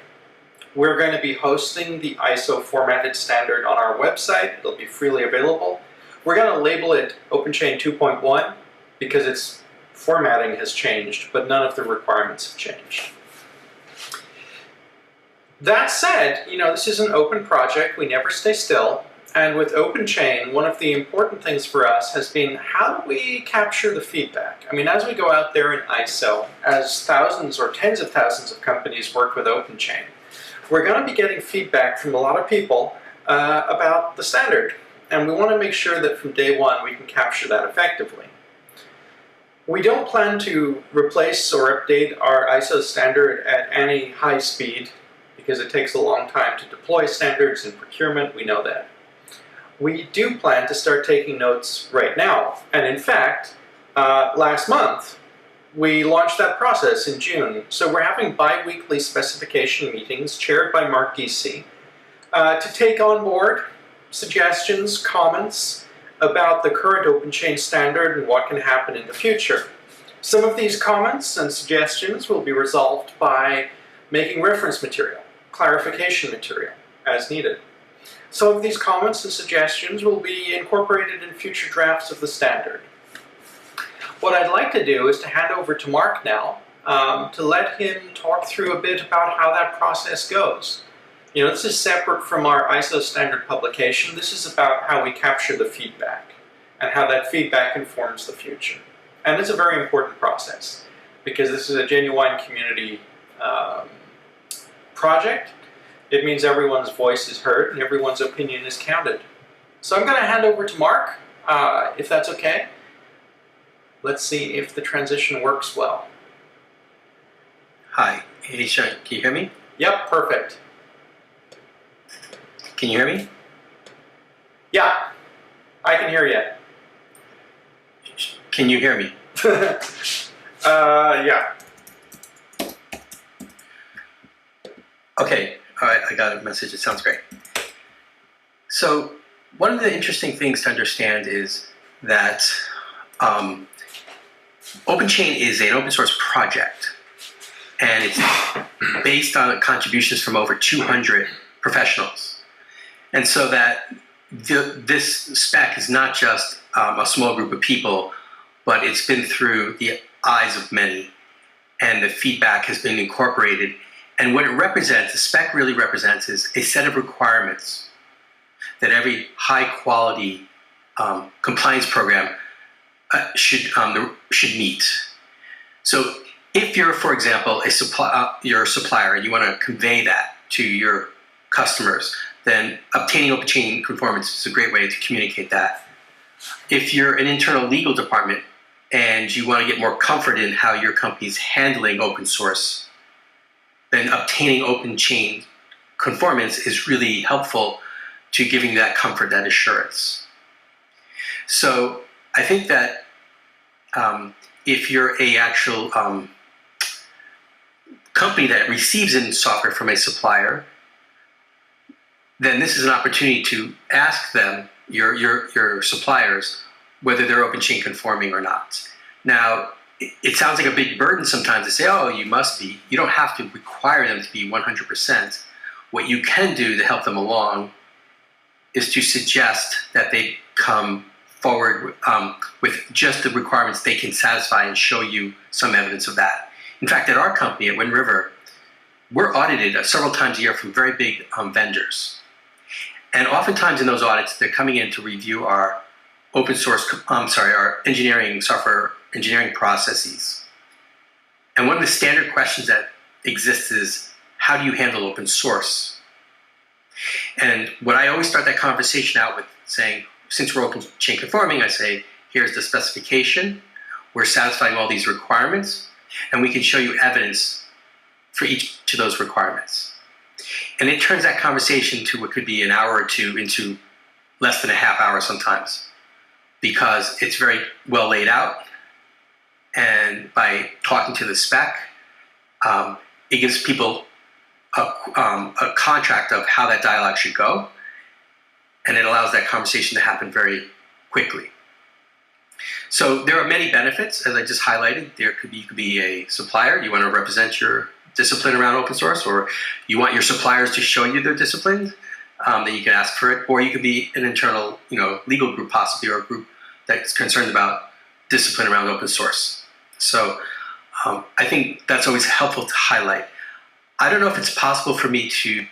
We're going to be hosting the ISO formatted standard on our website. It'll be freely available. We're going to label it OpenChain 2.1 because its formatting has changed, but none of the requirements have changed. That said, this is an open project. We never stay still. And with OpenChain, one of the important things for us has been, how do we capture the feedback? I mean, as we go out there in ISO, as thousands or tens of thousands of companies work with OpenChain, we're going to be getting feedback from a lot of people about the standard. And we want to make sure that from day one we can capture that effectively. We don't plan to replace or update our ISO standard at any high speed because it takes a long time to deploy standards in procurement, we know that. We do plan to start taking notes right now. And in fact, last month, we launched that process in June. So we're having bi-weekly specification meetings chaired by Mark Giese to take on board suggestions, comments about the current OpenChain standard and what can happen in the future. Some of these comments and suggestions will be resolved by making reference material, clarification material, as needed. Some of these comments and suggestions will be incorporated in future drafts of the standard. What I'd like to do is to hand over to Mark now to let him talk through a bit about how that process goes. This is separate from our ISO standard publication. This is about how we capture the feedback and how that feedback informs the future. And it's a very important process because this is a genuine community project. It means everyone's voice is heard and everyone's opinion is counted. So I'm going to hand over to Mark, if that's okay. Let's see if the transition works well. Hi, Aisha, can you hear me? Yep, perfect. Can you hear me? Yeah, I can hear you. Can you hear me? Yeah. Okay, all right, I got a message. It sounds great. So one of the interesting things to understand is that OpenChain is an open source project, and it's based on contributions from over 200 professionals. And so that this spec is not just a small group of people, but it's been through the eyes of many, and the feedback has been incorporated. And what it represents, the spec really represents, is a set of requirements that every high-quality compliance program should meet. So if you're, for example, you're a supplier and you want to convey that to your customers, then obtaining OpenChain conformance is a great way to communicate that. If you're an internal legal department and you want to get more comfort in how your company is handling open source, then obtaining OpenChain conformance is really helpful to giving that comfort, that assurance. So I think that if you're a actual company that receives in software from a supplier, then this is an opportunity to ask them, your suppliers, whether they're OpenChain conforming or not. Now, it sounds like a big burden sometimes to say, oh, you must be. You don't have to require them to be 100%. What you can do to help them along is to suggest that they come forward with just the requirements they can satisfy and show you some evidence of that. In fact, at our company, at Wind River, we're audited several times a year from very big vendors. And oftentimes in those audits, they're coming in to review our our software engineering processes. And one of the standard questions that exists is, how do you handle open source? And what I always start that conversation out with saying, since we're OpenChain conforming, I say, here's the specification, we're satisfying all these requirements, and we can show you evidence for each of those requirements. And it turns that conversation to what could be an hour or two into less than a half hour sometimes, because it's very well laid out. And by talking to the spec, it gives people a contract of how that dialogue should go, and it allows that conversation to happen very quickly. So there are many benefits, as I just highlighted. You could be a supplier. You want to represent your discipline around open source, or you want your suppliers to show you their discipline, then you can ask for it. Or you could be an internal, legal group possibly, or a group that's concerned about discipline around open source. So I think that's always helpful to highlight. I don't know if it's possible for me to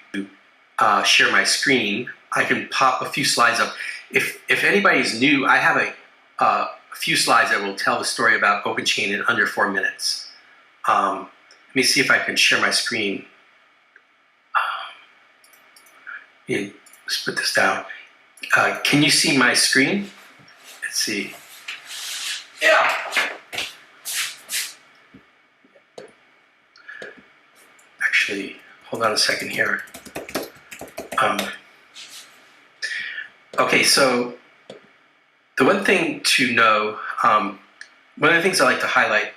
share my screen. I can pop a few slides up. If anybody's new, I have a few slides that will tell the story about OpenChain in under 4 minutes. Let me see if I can share my screen. Let's put this down. Can you see my screen? Let's see. Yeah. Actually, hold on a second here. Okay, so the one thing to know, one of the things I like to highlight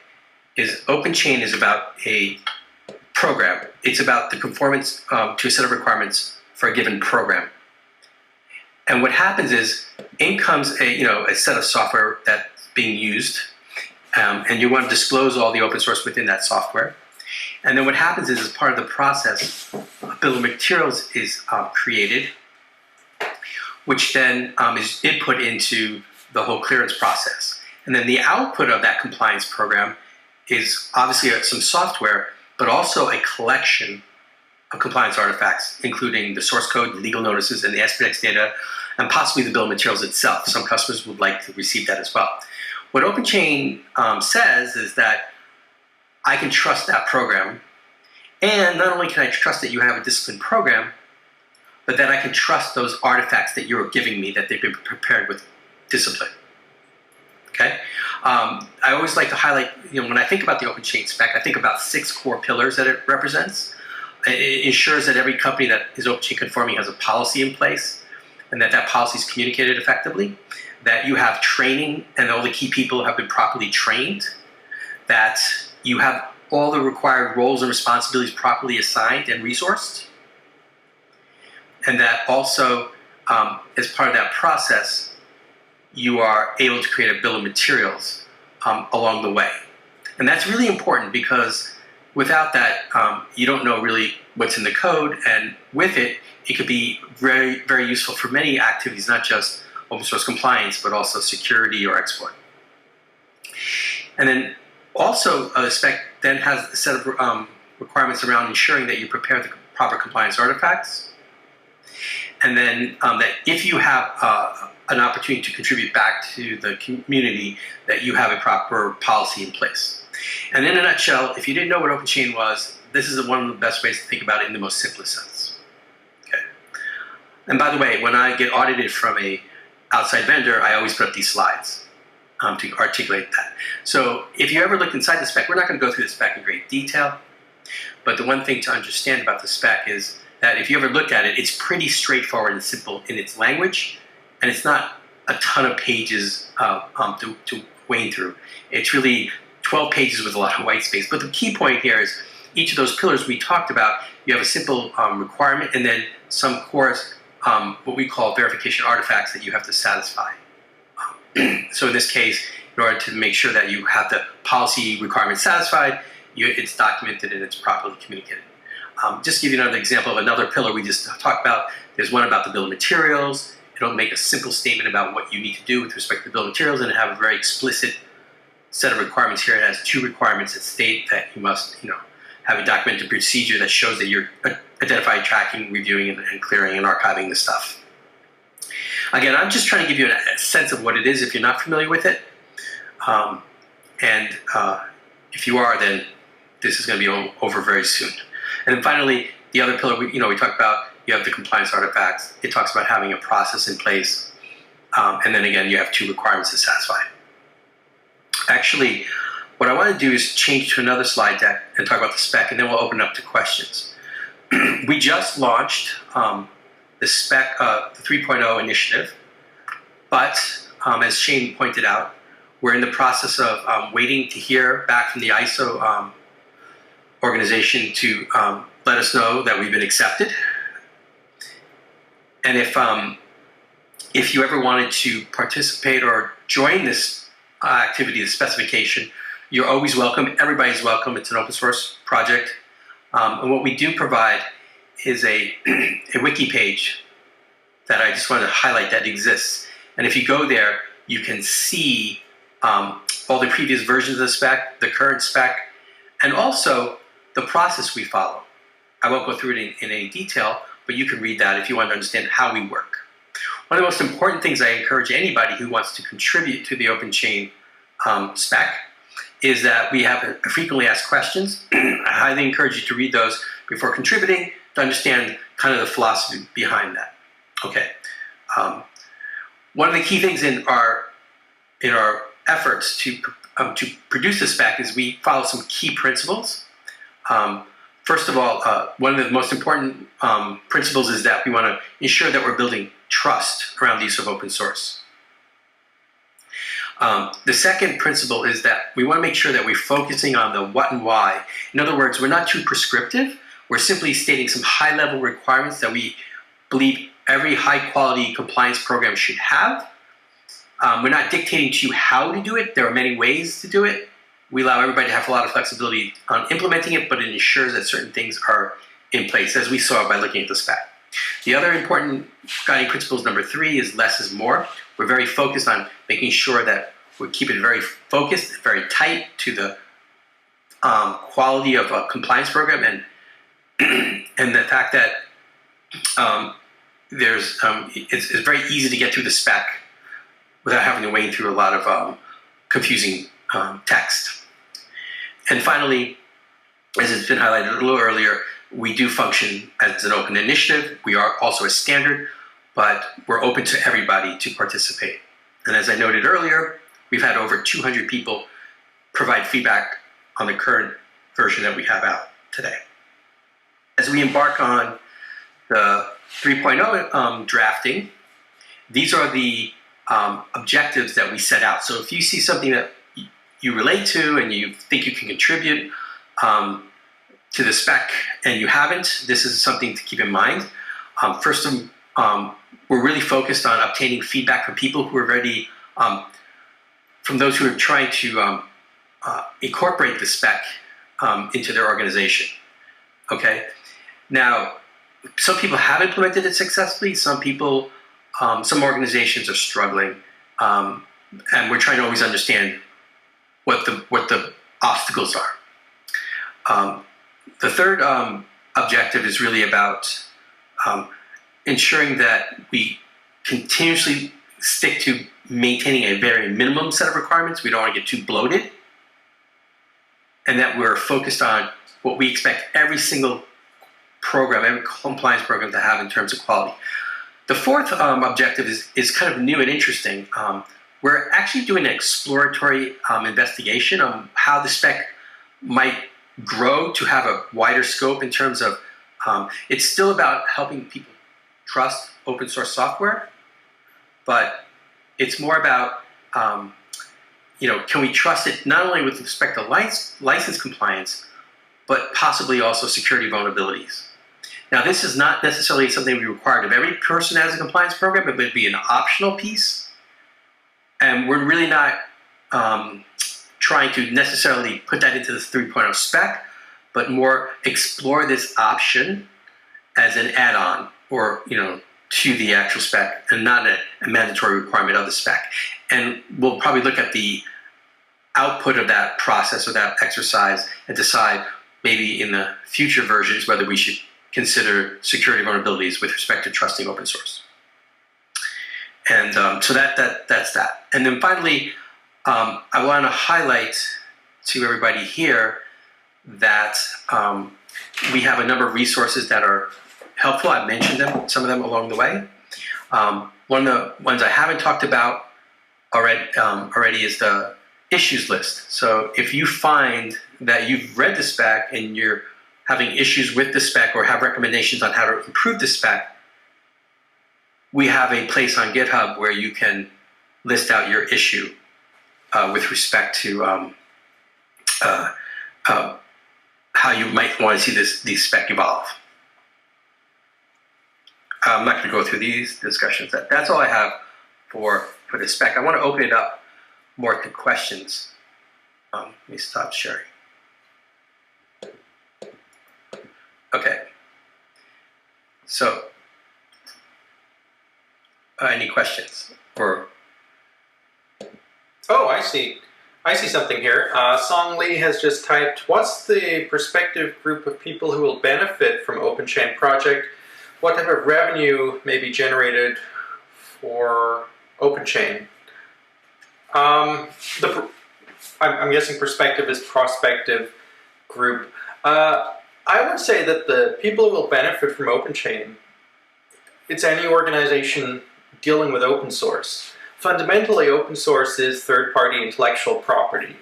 is OpenChain is about a program. It's about the conformance to a set of requirements for a given program. And what happens is, in comes a set of software that's being used, and you want to disclose all the open source within that software. And then what happens is, as part of the process, a bill of materials is created, which then is input into the whole clearance process. And then the output of that compliance program is obviously some software, but also a collection of compliance artifacts, including the source code, the legal notices, and the SPX data, and possibly the bill of materials itself. Some customers would like to receive that as well. What OpenChain says is that I can trust that program, and not only can I trust that you have a disciplined program, but that I can trust those artifacts that you're giving me, that they've been prepared with discipline. Okay? I always like to highlight, when I think about the OpenChain spec, I think about 6 core pillars that it represents. It ensures that every company that is OpenChain conforming has a policy in place, and that policy is communicated effectively, that you have training and all the key people have been properly trained, that you have all the required roles and responsibilities properly assigned and resourced, and that also, as part of that process, you are able to create a bill of materials along the way. And that's really important, because without that, you don't know really what's in the code, and with it, it could be very, very useful for many activities, not just open source compliance, but also security or export. And then also, the spec then has a set of requirements around ensuring that you prepare the proper compliance artifacts, and then that if you have an opportunity to contribute back to the community, that you have a proper policy in place. And in a nutshell, if you didn't know what OpenChain was, this is one of the best ways to think about it in the most simplest sense. Okay. And by the way, when I get audited from a outside vendor, I always put up these slides to articulate that. So if you ever looked inside the spec, we're not going to go through the spec in great detail, but the one thing to understand about the spec is that if you ever look at it, it's pretty straightforward and simple in its language, and it's not a ton of pages to wane through. It's really 12 pages with a lot of white space. But the key point here is each of those pillars we talked about, you have a simple requirement, and then some core, what we call verification artifacts that you have to satisfy. So in this case, in order to make sure that you have the policy requirement satisfied, it's documented and it's properly communicated. Just to give you another example of another pillar we just talked about, there's one about the bill of materials. It'll make a simple statement about what you need to do with respect to the bill of materials, and have a very explicit set of requirements here. It has 2 requirements that state that you must, have a documented procedure that shows that you're identifying, tracking, reviewing, and clearing and archiving the stuff. Again, I'm just trying to give you a sense of what it is if you're not familiar with it. If you are, then this is going to be over very soon. And then finally, the other pillar, we talked about, you have the compliance artifacts. It talks about having a process in place. And then again, you have 2 requirements to satisfy. Actually, what I want to do is change to another slide deck and talk about the spec, and then we'll open up to questions. we just launched the Spec, the 3.0 initiative, but as Shane pointed out, we're in the process of waiting to hear back from the ISO organization to let us know that we've been accepted. And if you ever wanted to participate or join this activity, the specification, you're always welcome. Everybody's welcome. It's an open source project. And what we do provide is a wiki page that I just wanted to highlight that exists. And if you go there, you can see all the previous versions of the spec, the current spec, and also the process we follow. I won't go through it in any detail, but you can read that if you want to understand how we work. One of the most important things I encourage anybody who wants to contribute to the OpenChain spec is that we have a frequently asked questions. I highly encourage you to read those before contributing to understand kind of the philosophy behind that. Okay. One of the key things in our efforts to produce the spec is we follow some key principles. First of all, one of the most important principles is that we want to ensure that we're building trust around the use of open source. The second principle is that we want to make sure that we're focusing on the what and why. In other words, we're not too prescriptive. We're simply stating some high-level requirements that we believe every high-quality compliance program should have. We're not dictating to you how to do it. There are many ways to do it. We allow everybody to have a lot of flexibility on implementing it, but it ensures that certain things are in place, as we saw by looking at the spec. The other important guiding principles, number 3, is less is more. We're very focused on making sure that we keep it very focused, very tight to the quality of a compliance program, and the fact that it's very easy to get through the spec without having to wade through a lot of confusing text. And finally, as it's been highlighted a little earlier, we do function as an open initiative. We are also a standard, but we're open to everybody to participate. And as I noted earlier, we've had over 200 people provide feedback on the current version that we have out today. As we embark on the 3.0 drafting, these are the objectives that we set out. So if you see something that you relate to and you think you can contribute to the spec and you haven't, this is something to keep in mind. First, we're really focused on obtaining feedback from people who are ready, from those who are trying to incorporate the spec into their organization. Okay. Now, some people have implemented it successfully. Some people, some organizations are struggling, and we're trying to always understand what the obstacles are. The third objective is really about ensuring that we continuously stick to maintaining a very minimum set of requirements. We don't want to get too bloated, and that we're focused on what we expect every single program, every compliance program to have in terms of quality. The fourth objective is kind of new and interesting. We're actually doing an exploratory investigation on how the spec might grow to have a wider scope in terms of, it's still about helping people trust open source software, but it's more about, can we trust it not only with respect to license compliance, but possibly also security vulnerabilities. Now, this is not necessarily something we require of every person that has a compliance program, it would be an optional piece. And we're really not trying to necessarily put that into the 3.0 spec, but more explore this option as an add-on or, to the actual spec and not a mandatory requirement of the spec. And we'll probably look at the output of that process or that exercise and decide maybe in the future versions whether we should consider security vulnerabilities with respect to trusting open source. And so that's that. And then finally, I want to highlight to everybody here that we have a number of resources that are helpful. I've mentioned some of them along the way. One of the ones I haven't talked about already is the issues list. So if you find that you've read the spec and you're having issues with the spec or have recommendations on how to improve the spec, we have a place on GitHub where you can list out your issue with respect to how you might want to see these spec evolve. I'm not going to go through these discussions. That's all I have for the spec. I want to open it up more to questions. Let me stop sharing. Okay. So, any questions? Or Oh, I see. I see something here. Song Lee has just typed, what's the prospective group of people who will benefit from OpenChain project? What type of revenue may be generated for OpenChain? I'm guessing perspective is prospective group. I would say that the people who will benefit from OpenChain, it's any organization dealing with open source. Fundamentally, open source is third-party intellectual property,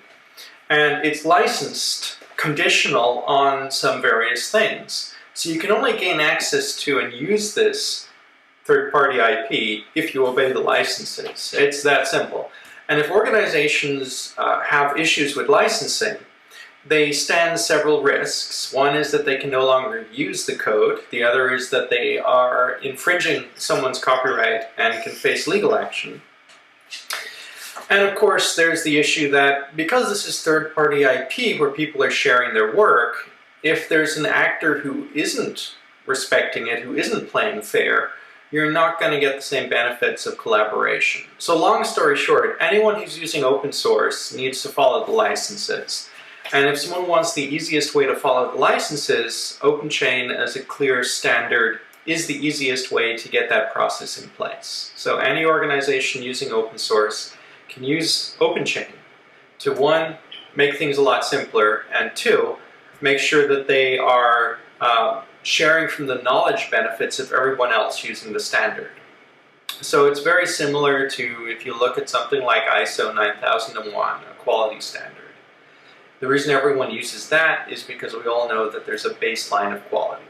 and it's licensed, conditional on some various things. So you can only gain access to and use this third-party IP if you obey the licenses. It's that simple. And if organizations have issues with licensing, they stand several risks. One is that they can no longer use the code. The other is that they are infringing someone's copyright and can face legal action. And of course, there's the issue that because this is third-party IP where people are sharing their work, if there's an actor who isn't respecting it, who isn't playing fair, you're not going to get the same benefits of collaboration. So long story short, anyone who's using open source needs to follow the licenses. And if someone wants the easiest way to follow the licenses, OpenChain as a clear standard is the easiest way to get that process in place. So any organization using open source can use OpenChain to, one, make things a lot simpler, and two, make sure that they are sharing from the knowledge benefits of everyone else using the standard. So it's very similar to if you look at something like ISO 9001, a quality standard. The reason everyone uses that is because we all know that there's a baseline of quality.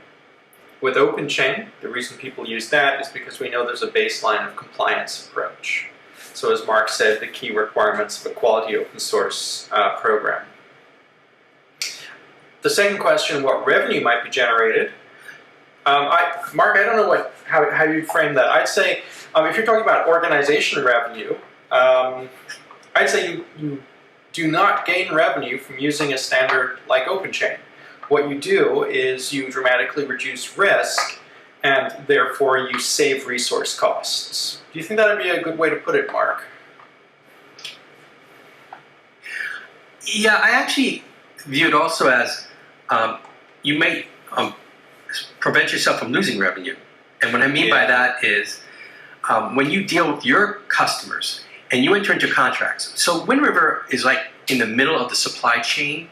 With OpenChain, the reason people use that is because we know there's a baseline of compliance approach. So as Mark said, the key requirements of a quality open source program. The second question, what revenue might be generated? Mark, I don't know how you'd frame that. I'd say if you're talking about organization revenue, I'd say you do not gain revenue from using a standard like OpenChain. What you do is you dramatically reduce risk, and therefore you save resource costs. Do you think that would be a good way to put it, Mark? yeah, I actually view it also as you may prevent yourself from losing revenue. And what I mean by that is when you deal with your customers and you enter into contracts. So Wind River is like in the middle of the supply chain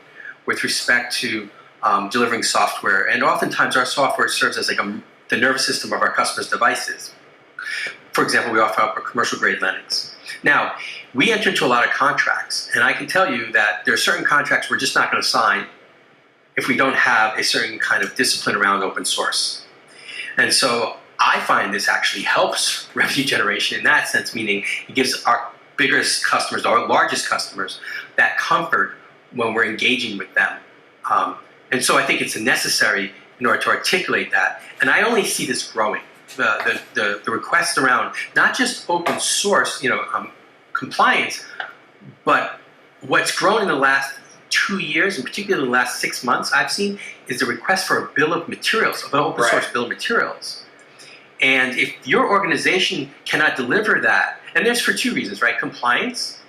with respect to delivering software. And oftentimes our software serves as like the nervous system of our customers' devices. For example, we offer up a commercial grade Linux. Now, we enter into a lot of contracts, and I can tell you that there are certain contracts we're just not going to sign if we don't have a certain kind of discipline around open source. And so I find this actually helps revenue generation in that sense, meaning it gives our biggest customers, our largest customers, that comfort when we're engaging with them. And so I think it's necessary in order to articulate that. And I only see this growing. The requests around not just open source, compliance, but what's grown in the last 2 years, and particularly in the last 6 months, I've seen is the request for a bill of materials, an open source bill of materials. And if your organization cannot deliver that, and there's for two reasons, right? Compliance,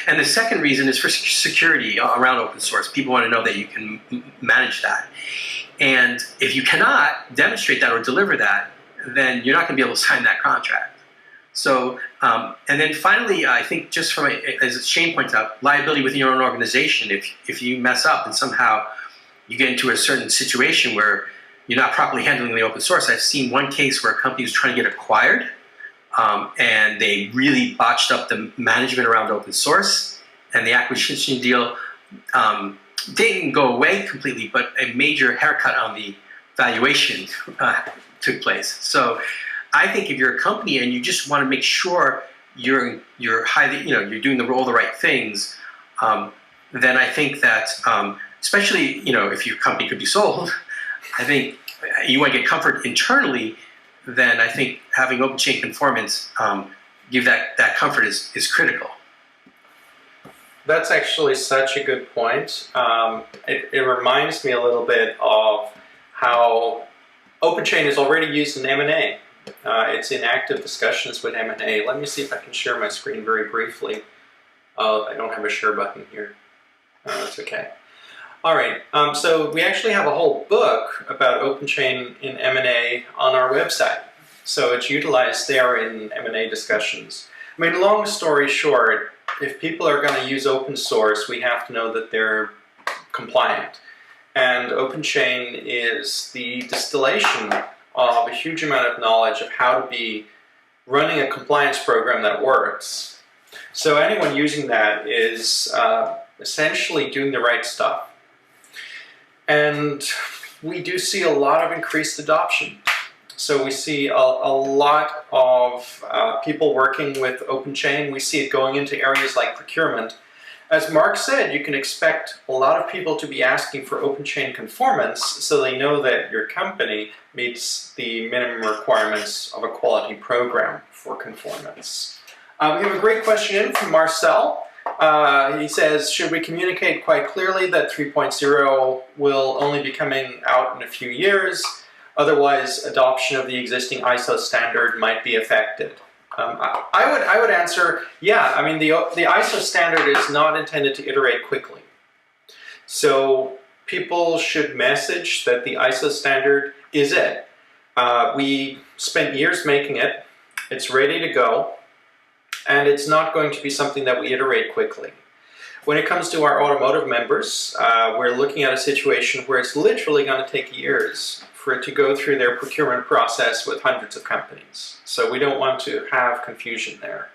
and the second reason is for security around open source. People want to know that you can manage that. And if you cannot demonstrate that or deliver that, then you're not going to be able to sign that contract. So, and then finally, I think just from, as Shane points out, liability within your own organization. If you mess up and somehow you get into a certain situation where you're not properly handling the open source. I've seen one case where a company was trying to get acquired, and they really botched up the management around open source, and the acquisition deal didn't go away completely, but a major haircut on the valuation took place. So I think if you're a company and you just want to make sure you're highly, you're doing all the right things, then I think that, especially, if your company could be sold, I think you want to get comfort internally, then I think having OpenChain conformance give that comfort is critical. That's actually such a good point. It reminds me a little bit of how OpenChain is already used in M&A. It's in active discussions with M&A. Let me see if I can share my screen very briefly. I don't have a share button here. That's okay. All right, so we actually have a whole book about OpenChain in M&A on our website. So it's utilized there in M&A discussions. I mean, long story short, if people are going to use open source, we have to know that they're compliant. And OpenChain is the distillation of a huge amount of knowledge of how to be running a compliance program that works. So anyone using that is essentially doing the right stuff. And we do see a lot of increased adoption. So we see a lot of people working with OpenChain. We see it going into areas like procurement. As Mark said, you can expect a lot of people to be asking for OpenChain conformance so they know that your company meets the minimum requirements of a quality program for conformance. We have a great question in from Marcel. He says, should we communicate quite clearly that 3.0 will only be coming out in a few years? Otherwise, adoption of the existing ISO standard might be affected. I would answer, yeah. I mean, the ISO standard is not intended to iterate quickly. So people should message that the ISO standard is it. We spent years making it. It's ready to go. And it's not going to be something that we iterate quickly. When it comes to our automotive members, we're looking at a situation where it's literally going to take years for it to go through their procurement process with hundreds of companies. So we don't want to have confusion there.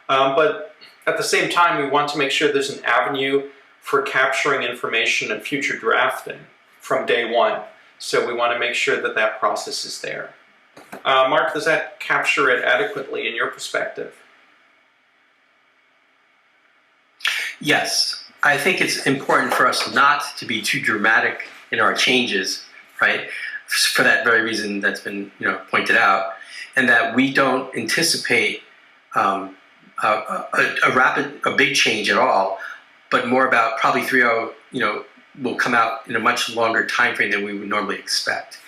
But at the same time, we want to make sure there's an avenue for capturing information and future drafting from day one. So we want to make sure that that process is there. Mark, does that capture it adequately in your perspective? Yes, I think it's important for us not to be too dramatic in our changes, right? For that very reason that's been pointed out, and that we don't anticipate a big change at all, but more about probably 3.0 will come out in a much longer time frame than we would normally expect,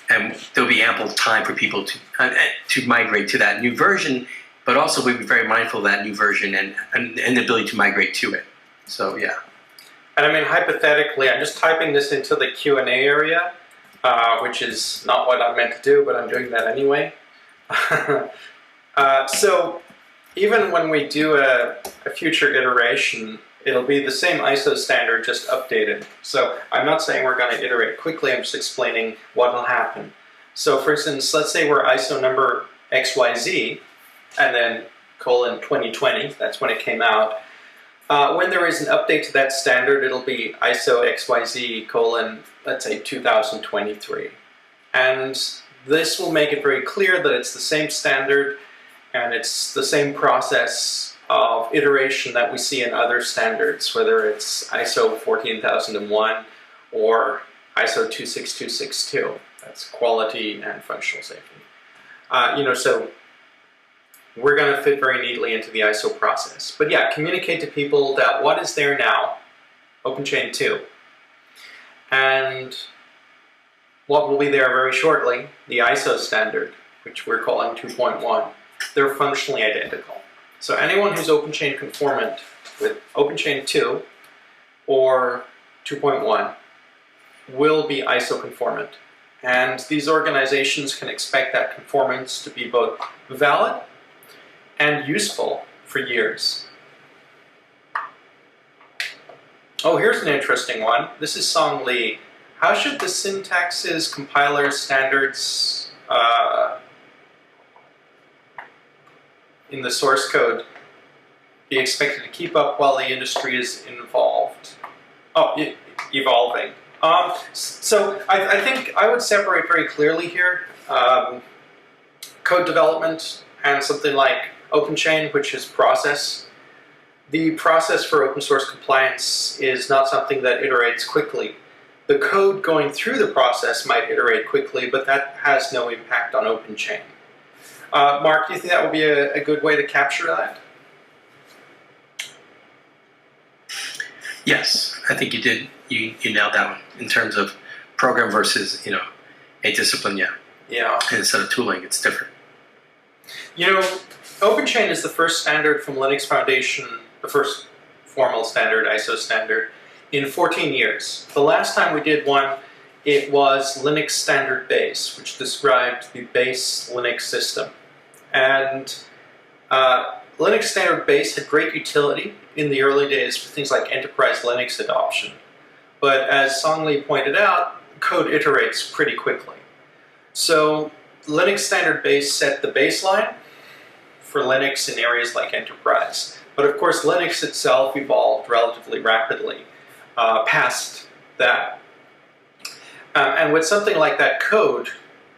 and there'll be ample time for people to migrate to that new version. But also we'd be very mindful of that new version and the ability to migrate to it. So yeah. And I mean, hypothetically, I'm just typing this into the Q&A area, which is not what I meant to do, but I'm doing that anyway. So even when we do a future iteration, it'll be the same ISO standard, just updated. So I'm not saying we're going to iterate quickly, I'm just explaining what will happen. So for instance, let's say we're ISO number XYZ, and then colon 2020, that's when it came out. When there is an update to that standard, it'll be ISO XYZ colon, let's say 2023. And this will make it very clear that it's the same standard and it's the same process of iteration that we see in other standards, whether it's ISO 14001 or ISO 26262. That's quality and functional safety. So we're going to fit very neatly into the ISO process. But yeah, communicate to people that what is there now, OpenChain 2, and what will be there very shortly, the ISO standard, which we're calling 2.1. They're functionally identical. So anyone who's OpenChain conformant with OpenChain 2 or 2.1 will be ISO conformant. And these organizations can expect that conformance to be both valid and useful for years. Oh, here's an interesting one. This is Song Lee. How should the syntaxes, compilers, standards in the source code be expected to keep up while the industry is involved? Oh, evolving. So I think I would separate very clearly here code development and something like OpenChain, which is process. The process for open source compliance is not something that iterates quickly. The code going through the process might iterate quickly, but that has no impact on OpenChain. Mark, do you think that would be a good way to capture that? Yes, I think you did. You nailed that one in terms of program versus a discipline. Yeah. Yeah. And instead of tooling, it's different. OpenChain is the first standard from Linux Foundation, the first formal standard, ISO standard, in 14 years. The last time we did one, it was Linux Standard Base, which described the base Linux system. And Linux Standard Base had great utility in the early days for things like enterprise Linux adoption. But as Song Lee pointed out, code iterates pretty quickly. So Linux Standard Base set the baseline for Linux in areas like enterprise. But of course, Linux itself evolved relatively rapidly past that. And with something like that code,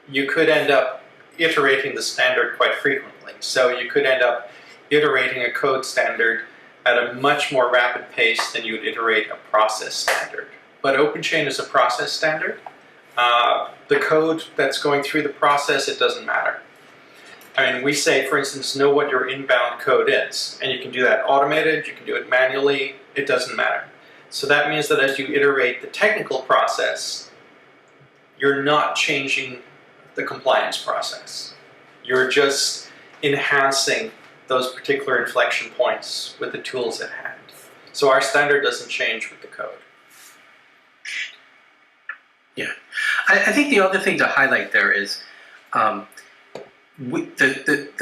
you could end up iterating the standard quite frequently. So you could end up iterating a code standard at a much more rapid pace than you would iterate a process standard. But OpenChain is a process standard. The code that's going through the process, it doesn't matter. I mean, we say, for instance, know what your inbound code is. And you can do that automated, you can do it manually, it doesn't matter. So that means that as you iterate the technical process, you're not changing the compliance process. You're just enhancing those particular inflection points with the tools at hand. So our standard doesn't change with the code. Yeah. I think the other thing to highlight there is the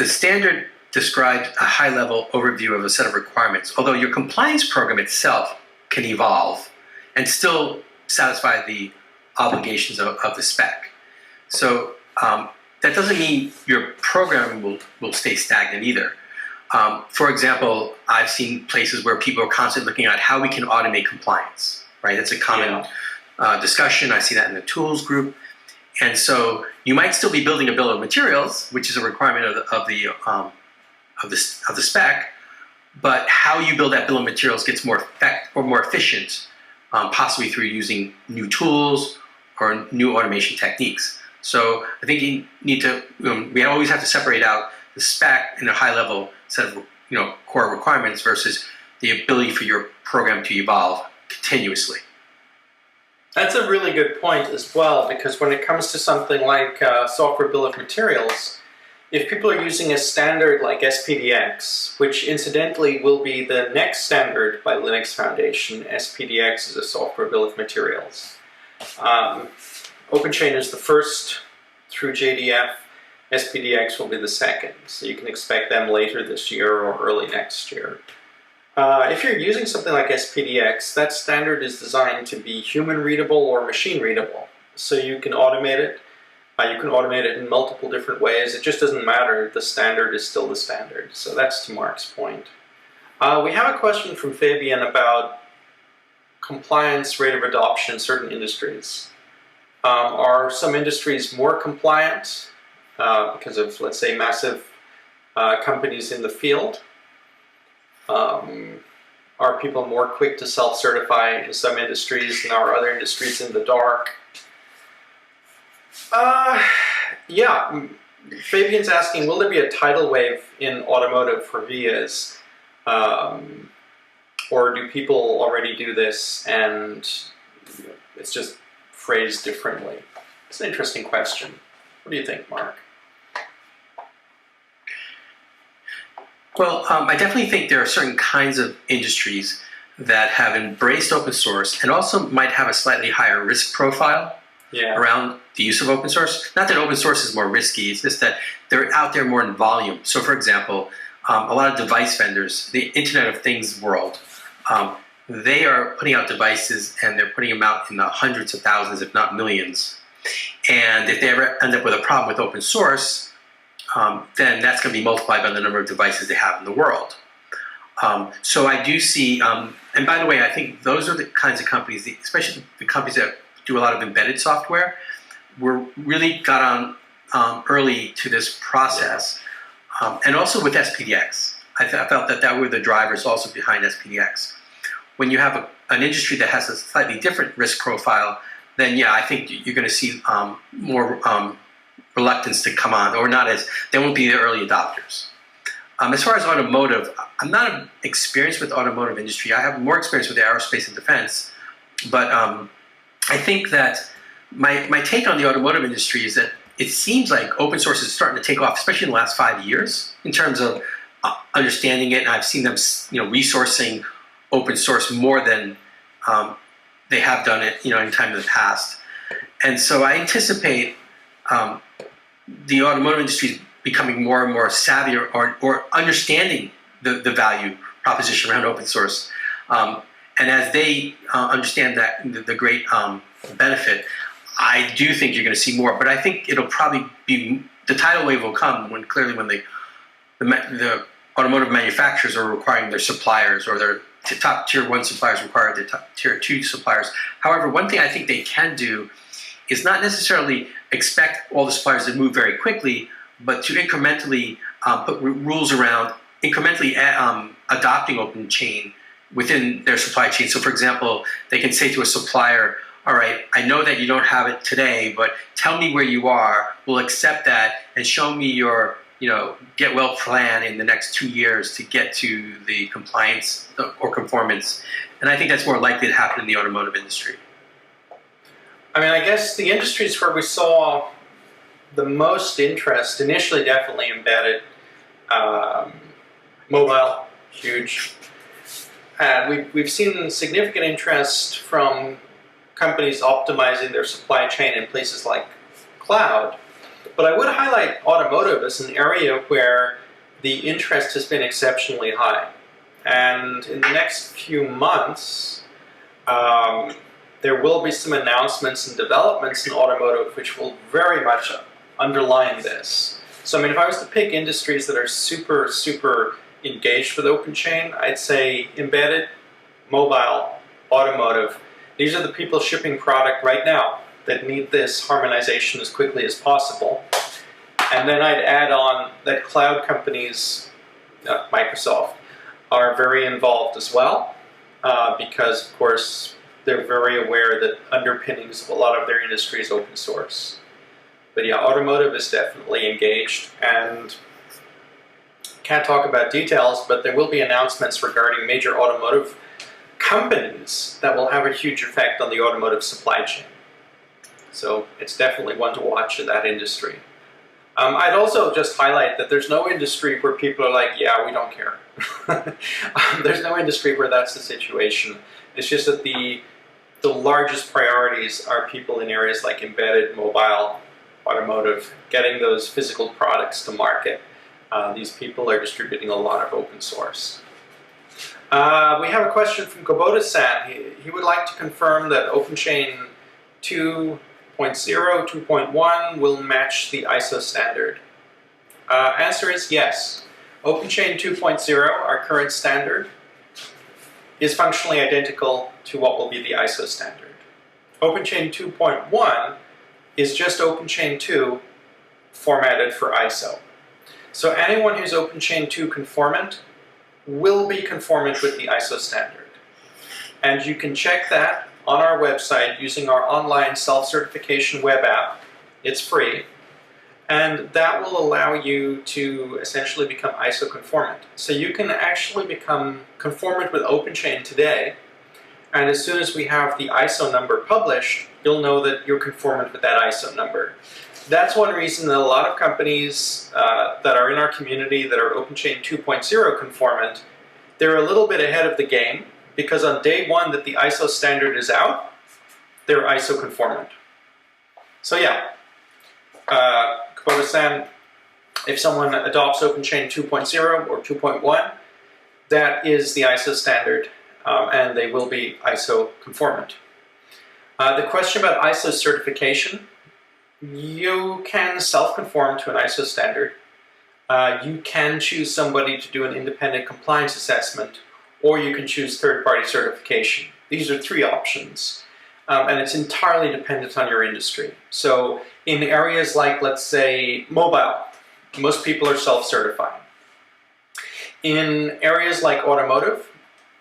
standard describes a high-level overview of a set of requirements, although your compliance program itself can evolve and still satisfy the obligations of the spec. So that doesn't mean your program will stay stagnant either. For example, I've seen places where people are constantly looking at how we can automate compliance, right? That's a common discussion. I see that in the tools group. And so you might still be building a bill of materials, which is a requirement of the spec, but how you build that bill of materials gets more efficient, possibly through using new tools or new automation techniques. So I think you need to, we always have to separate out the spec in a high-level set of core requirements versus the ability for your program to evolve continuously. That's a really good point as well, because when it comes to something like software bill of materials, if people are using a standard like SPDX, which incidentally will be the next standard by Linux Foundation, SPDX is a software bill of materials. OpenChain is the first through JDF, SPDX will be the second, so you can expect them later this year or early next year. If you're using something like SPDX, that standard is designed to be human readable or machine readable. So you can automate it. You can automate it in multiple different ways. It just doesn't matter. The standard is still the standard. So that's to Mark's point. We have a question from Fabian about compliance rate of adoption in certain industries. Are some industries more compliant because of, let's say, massive companies in the field? Are people more quick to self-certify in some industries and are other industries in the dark? Yeah, Fabian's asking, will there be a tidal wave in automotive for VIAs? Or do people already do this and it's just phrased differently? It's an interesting question. What do you think, Mark? Well, I definitely think there are certain kinds of industries that have embraced open source and also might have a slightly higher risk profile around the use of open source. Not that open source is more risky, it's just that they're out there more in volume. So for example, a lot of device vendors, the Internet of Things world, they are putting out devices and they're putting them out in the hundreds of thousands, if not millions. And if they ever end up with a problem with open source, then that's going to be multiplied by the number of devices they have in the world. So I do see, and by the way, I think those are the kinds of companies, especially the companies that do a lot of embedded software, really got on early to this process, and also with SPDX. I felt that were the drivers also behind SPDX. When you have an industry that has a slightly different risk profile, then yeah, I think you're going to see more reluctance to come on, or not as, they won't be the early adopters. As far as automotive, I'm not experienced with the automotive industry. I have more experience with the aerospace and defense, but I think that my take on the automotive industry is that it seems like open source is starting to take off, especially in the last 5 years, in terms of understanding it. And I've seen them, resourcing open source more than they have done it, in time in the past. And so I anticipate the automotive industry becoming more and more savvy or understanding the value proposition around open source. And as they understand that the great benefit, I do think you're going to see more. But I think it'll probably be, the tidal wave will come when the automotive manufacturers are requiring their suppliers, or their top tier 1 suppliers require their top tier 2 suppliers. However, one thing I think they can do is not necessarily expect all the suppliers to move very quickly, but to incrementally put rules around incrementally adopting OpenChain within their supply chain. So for example, they can say to a supplier, all right, I know that you don't have it today, but tell me where you are. We'll accept that and show me your get well plan in the next 2 years to get to the compliance or conformance. And I think that's more likely to happen in the automotive industry. I mean, I guess the industries where we saw the most interest, initially definitely embedded, mobile, huge. We've seen significant interest from companies optimizing their supply chain in places like cloud. But I would highlight automotive as an area where the interest has been exceptionally high. And in the next few months, there will be some announcements and developments in automotive which will very much underline this. So I mean, if I was to pick industries that are super, super engaged with OpenChain, I'd say embedded, mobile, automotive. These are the people shipping product right now that need this harmonization as quickly as possible. And then I'd add on that cloud companies, Microsoft, are very involved as well, because of course they're very aware that underpinnings of a lot of their industry is open source. But yeah, automotive is definitely engaged, and can't talk about details, but there will be announcements regarding major automotive companies that will have a huge effect on the automotive supply chain. So it's definitely one to watch in that industry. I'd also just highlight that there's no industry where people are like, yeah, we don't care. There's no industry where that's the situation. It's just that the largest priorities are people in areas like embedded, mobile, automotive, getting those physical products to market. These people are distributing a lot of open source. We have a question from Kubota-san. He would like to confirm that OpenChain 2.0, 2.1 will match the ISO standard. Answer is yes. OpenChain 2.0, our current standard, is functionally identical to what will be the ISO standard. OpenChain 2.1 is just OpenChain 2 formatted for ISO. So anyone who's OpenChain 2 conformant will be conformant with the ISO standard. And you can check that on our website using our online self-certification web app. It's free. And that will allow you to essentially become ISO conformant. So you can actually become conformant with OpenChain today, and as soon as we have the ISO number published, you'll know that you're conformant with that ISO number. That's one reason that a lot of companies that are in our community that are OpenChain 2.0 conformant, they're a little bit ahead of the game, because on day one that the ISO standard is out, they're ISO conformant. So yeah, Kubota-san, if someone adopts OpenChain 2.0 or 2.1, that is the ISO standard, and they will be ISO conformant. The question about ISO certification, you can self-conform to an ISO standard. You can choose somebody to do an independent compliance assessment, or you can choose third-party certification. These are three options, and it's entirely dependent on your industry. So in areas like, let's say, mobile, most people are self-certifying. In areas like automotive,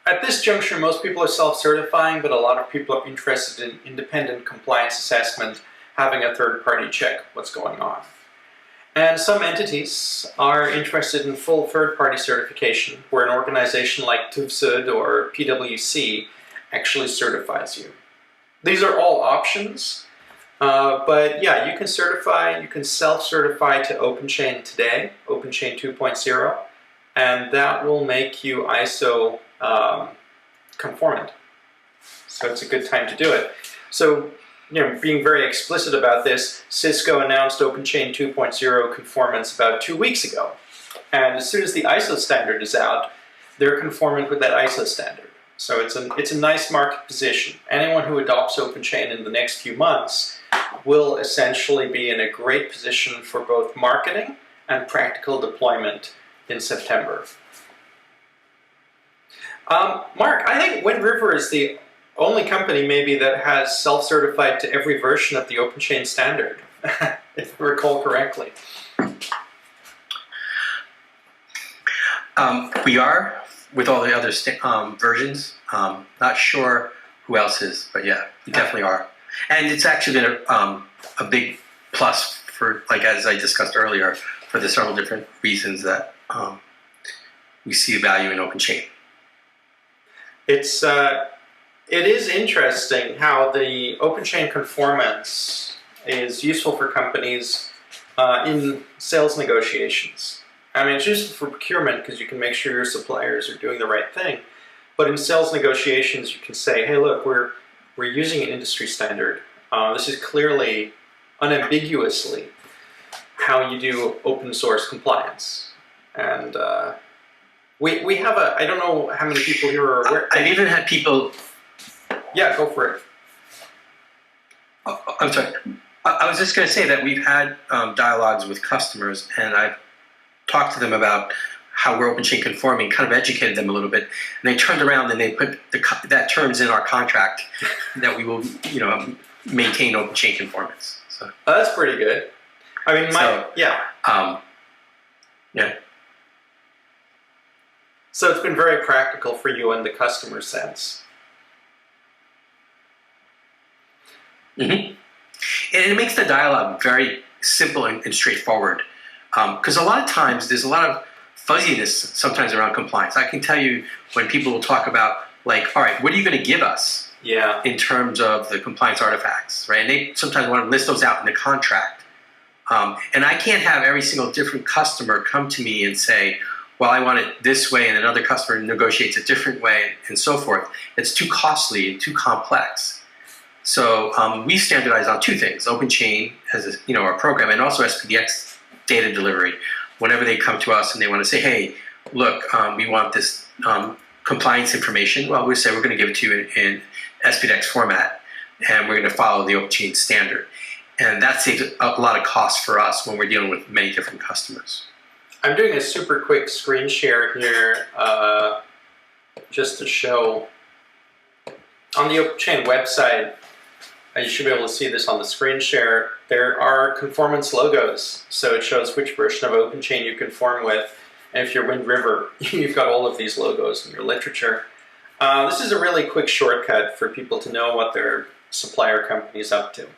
at this juncture, most people are self-certifying, but a lot of people are interested in independent compliance assessment, having a third party check what's going on. And some entities are interested in full third party certification, where an organization like TÜVSÜD or PwC actually certifies you. These are all options, but yeah, you can self-certify to OpenChain today, OpenChain 2.0, and that will make you ISO conformant. So it's a good time to do it. So, being very explicit about this, Cisco announced OpenChain 2.0 conformance about 2 weeks ago. And as soon as the ISO standard is out, they're conformant with that ISO standard. So it's a nice market position. Anyone who adopts OpenChain in the next few months will essentially be in a great position for both marketing and practical deployment in September. Mark, I think Wind River is the only company maybe that has self-certified to every version of the OpenChain standard, if I recall correctly. We are, with all the other versions. Not sure who else is, but yeah, we definitely are. And it's actually been a big plus for, like as I discussed earlier, for the several different reasons that we see value in OpenChain. It is interesting how the OpenChain conformance is useful for companies in sales negotiations. I mean, it's useful for procurement because you can make sure your suppliers are doing the right thing. But in sales negotiations, you can say, hey, look, we're using an industry standard. This is clearly, unambiguously, how you do open source compliance. And we have I don't know how many people here are aware. I've even had people... Yeah, go for it. Oh, I'm sorry. I was just going to say that we've had dialogues with customers, and I've talked to them about how we're OpenChain conforming, kind of educated them a little bit, and they turned around and they put that terms in our contract that we will, maintain OpenChain conformance. So that's pretty good. I mean, yeah. So it's been very practical for you in the customer sense. Mm-hmm. And it makes the dialogue very simple and straightforward. Because a lot of times there's a lot of fuzziness sometimes around compliance. I can tell you when people will talk about, like, all right, what are you going to give us in terms of the compliance artifacts, right? And they sometimes want to list those out in the contract. And I can't have every single different customer come to me and say, well, I want it this way, and another customer negotiates a different way, and so forth. It's too costly, too complex. So we standardize on two things: OpenChain as our program, and also SPDX data delivery. Whenever they come to us and they want to say, hey, look, we want this compliance information, well, we say we're going to give it to you in SPDX format, and we're going to follow the OpenChain standard. And that saves a lot of costs for us when we're dealing with many different customers. I'm doing a super quick screen share here just to show. On the OpenChain website, you should be able to see this on the screen share. There are conformance logos, so it shows which version of OpenChain you conform with. And if you're Wind River, you've got all of these logos in your literature. This is a really quick shortcut for people to know what their supplier company is up to.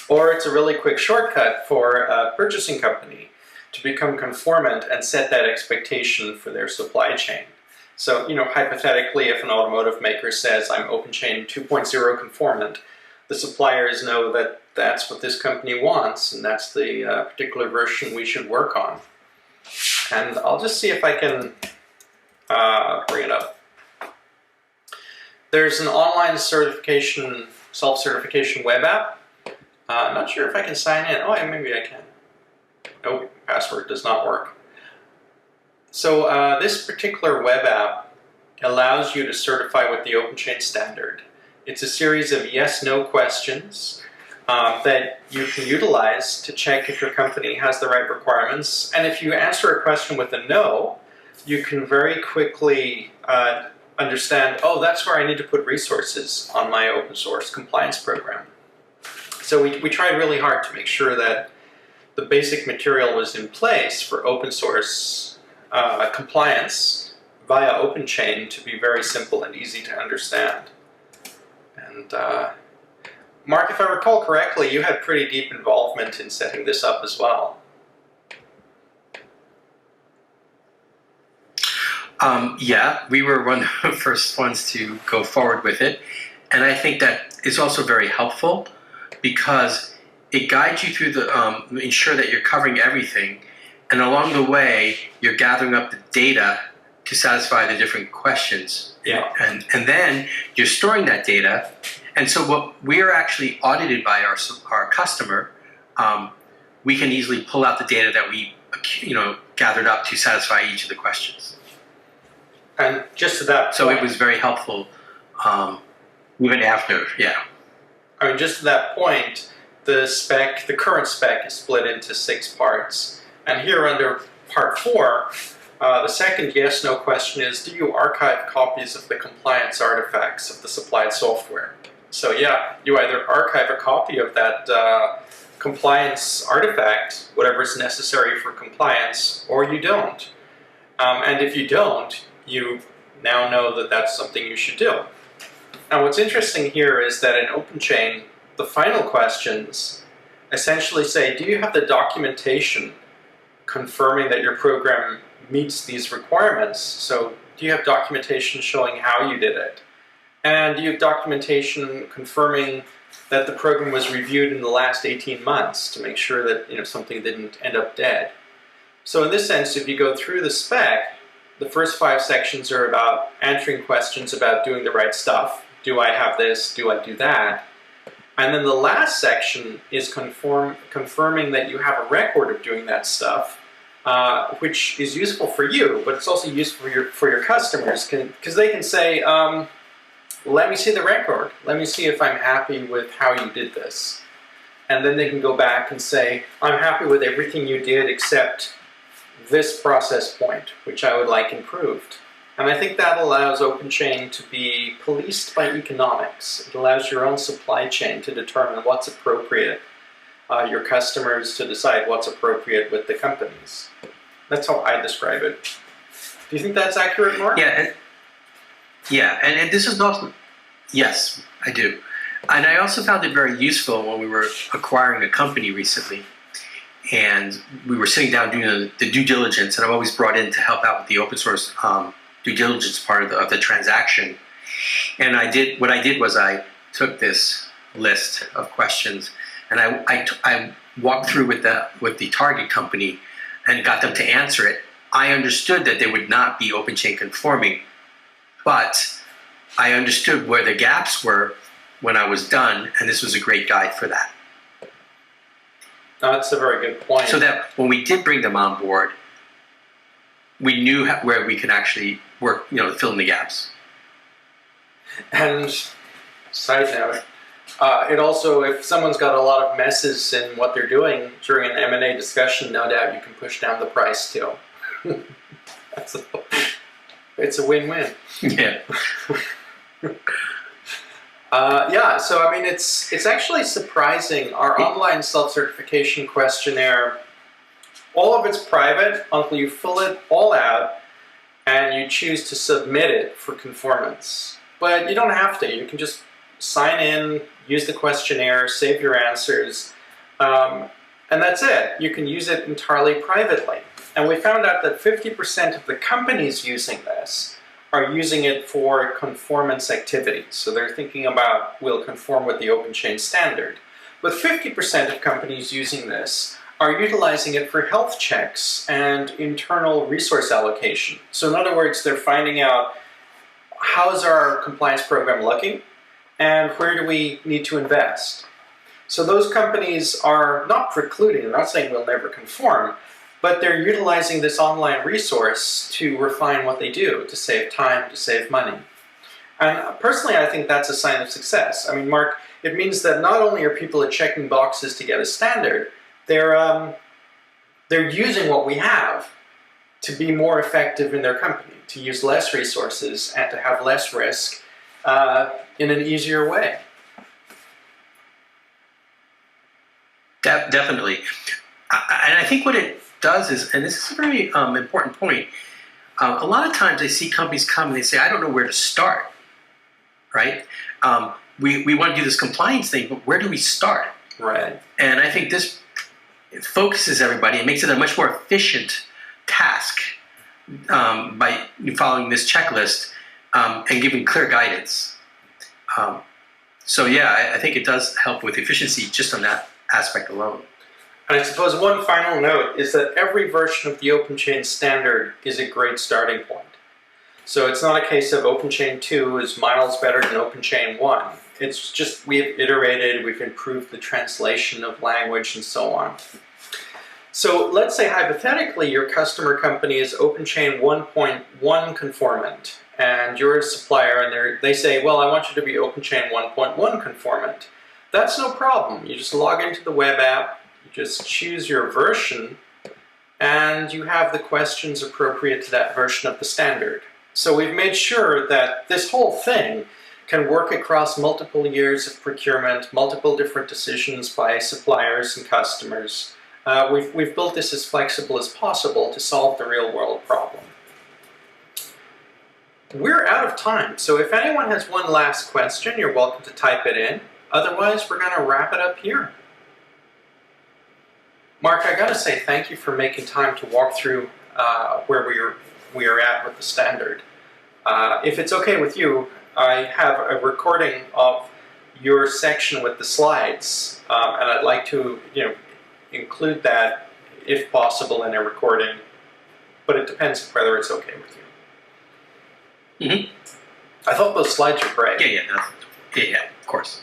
Or it's a really quick shortcut for a purchasing company to become conformant and set that expectation for their supply chain. So, hypothetically, if an automotive maker says, I'm OpenChain 2.0 conformant, the suppliers know that that's what this company wants, and that's the particular version we should work on. And I'll just see if I can bring it up. There's an online certification, self-certification web app. Not sure if I can sign in. Oh, maybe I can. Nope, password does not work. So this particular web app allows you to certify with the OpenChain standard. It's a series of yes-no questions that you can utilize to check if your company has the right requirements. And if you answer a question with a no, you can very quickly understand, oh, that's where I need to put resources on my open source compliance program. So we tried really hard to make sure that the basic material was in place for open source compliance via OpenChain to be very simple and easy to understand. And Mark, if I recall correctly, you had pretty deep involvement in setting this up as well. Yeah, we were one of the first ones to go forward with it. And I think that is also very helpful because it guides you through the, ensure that you're covering everything. And along the way, you're gathering up the data to satisfy the different questions. Yeah. And then you're storing that data. And so what we are actually audited by our customer, we can easily pull out the data that we gathered up to satisfy each of the questions. And just to that So point, it was very helpful even after, yeah. I mean, just to that point, the current spec is split into 6 parts. And here under part 4, the second yes/no question is, do you archive copies of the compliance artifacts of the supplied software? So yeah, you either archive a copy of that compliance artifact, whatever is necessary for compliance, or you don't. And if you don't, you now know that that's something you should do. Now what's interesting here is that in OpenChain, the final questions essentially say, do you have the documentation confirming that your program meets these requirements? So do you have documentation showing how you did it? And do you have documentation confirming that the program was reviewed in the last 18 months to make sure that something didn't end up dead? So in this sense, if you go through the spec, the first 5 sections are about answering questions about doing the right stuff. Do I have this? Do I do that? And then the last section is confirming that you have a record of doing that stuff, which is useful for you, but it's also useful for your customers, because they can say, let me see the record. Let me see if I'm happy with how you did this. And then they can go back and say, I'm happy with everything you did except this process point, which I would like improved. And I think that allows OpenChain to be policed by economics. It allows your own supply chain to determine what's appropriate, your customers to decide what's appropriate with the companies. That's how I describe it. Do you think that's accurate, Mark? Yeah, and this is also, yes, I do. And I also found it very useful when we were acquiring a company recently. And we were sitting down doing the due diligence, and I'm always brought in to help out with the open source due diligence part of the transaction. And what I did was I took this list of questions, and I walked through with the target company and got them to answer it. I understood that they would not be OpenChain conforming, but I understood where the gaps were when I was done, and this was a great guide for that. That's a very good point. So that when we did bring them on board, we knew where we could actually work, fill in the gaps. And side note, it also, if someone's got a lot of messes in what they're doing during an M&A discussion, no doubt you can push down the price too. It's a win-win. Yeah. Yeah, so I mean, it's actually surprising. Our online self-certification questionnaire, all of it's private until you fill it all out and you choose to submit it for conformance. But you don't have to. You can just sign in, use the questionnaire, save your answers, and that's it. You can use it entirely privately. And we found out that 50% of the companies using this are using it for conformance activities. So they're thinking about, will conform with the OpenChain standard. But 50% of companies using this are utilizing it for health checks and internal resource allocation. So in other words, they're finding out, how's our compliance program looking, and where do we need to invest? So those companies are not precluding, I'm not saying we'll never conform, but they're utilizing this online resource to refine what they do, to save time, to save money. And personally, I think that's a sign of success. I mean, Mark, it means that not only are people checking boxes to get a standard, they're using what we have to be more effective in their company, to use less resources and to have less risk in an easier way. Definitely. And I think what it does is, and this is a very important point, a lot of times I see companies come and they say, I don't know where to start, right? We want to do this compliance thing, but where do we start? Right. And I think this focuses everybody and makes it a much more efficient task by following this checklist and giving clear guidance. So yeah, I think it does help with efficiency just on that aspect alone. And I suppose one final note is that every version of the OpenChain standard is a great starting point. So it's not a case of OpenChain 2 is miles better than OpenChain 1. It's just we've iterated, we've improved the translation of language and so on. So let's say hypothetically your customer company is OpenChain 1.1 conformant and you're a supplier and they say, well, I want you to be OpenChain 1.1 conformant. That's no problem. You just log into the web app, you just choose your version, and you have the questions appropriate to that version of the standard. So we've made sure that this whole thing can work across multiple years of procurement, multiple different decisions by suppliers and customers. We've built this as flexible as possible to solve the real world problem. We're out of time, so if anyone has one last question, you're welcome to type it in. Otherwise, we're going to wrap it up here. Mark, I got to say thank you for making time to walk through where we are at with the standard. If it's okay with you, I have a recording of your section with the slides, and I'd like to, include that if possible in a recording. But it depends whether it's okay with you. Mm-hmm. I thought those slides were great. Yeah, of course.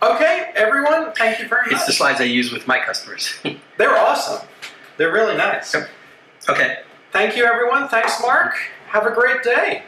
Okay, everyone, thank you very much. It's the slides I use with my customers. They're awesome. They're really nice. Okay. Thank you, everyone. Thanks, Mark. Have a great day.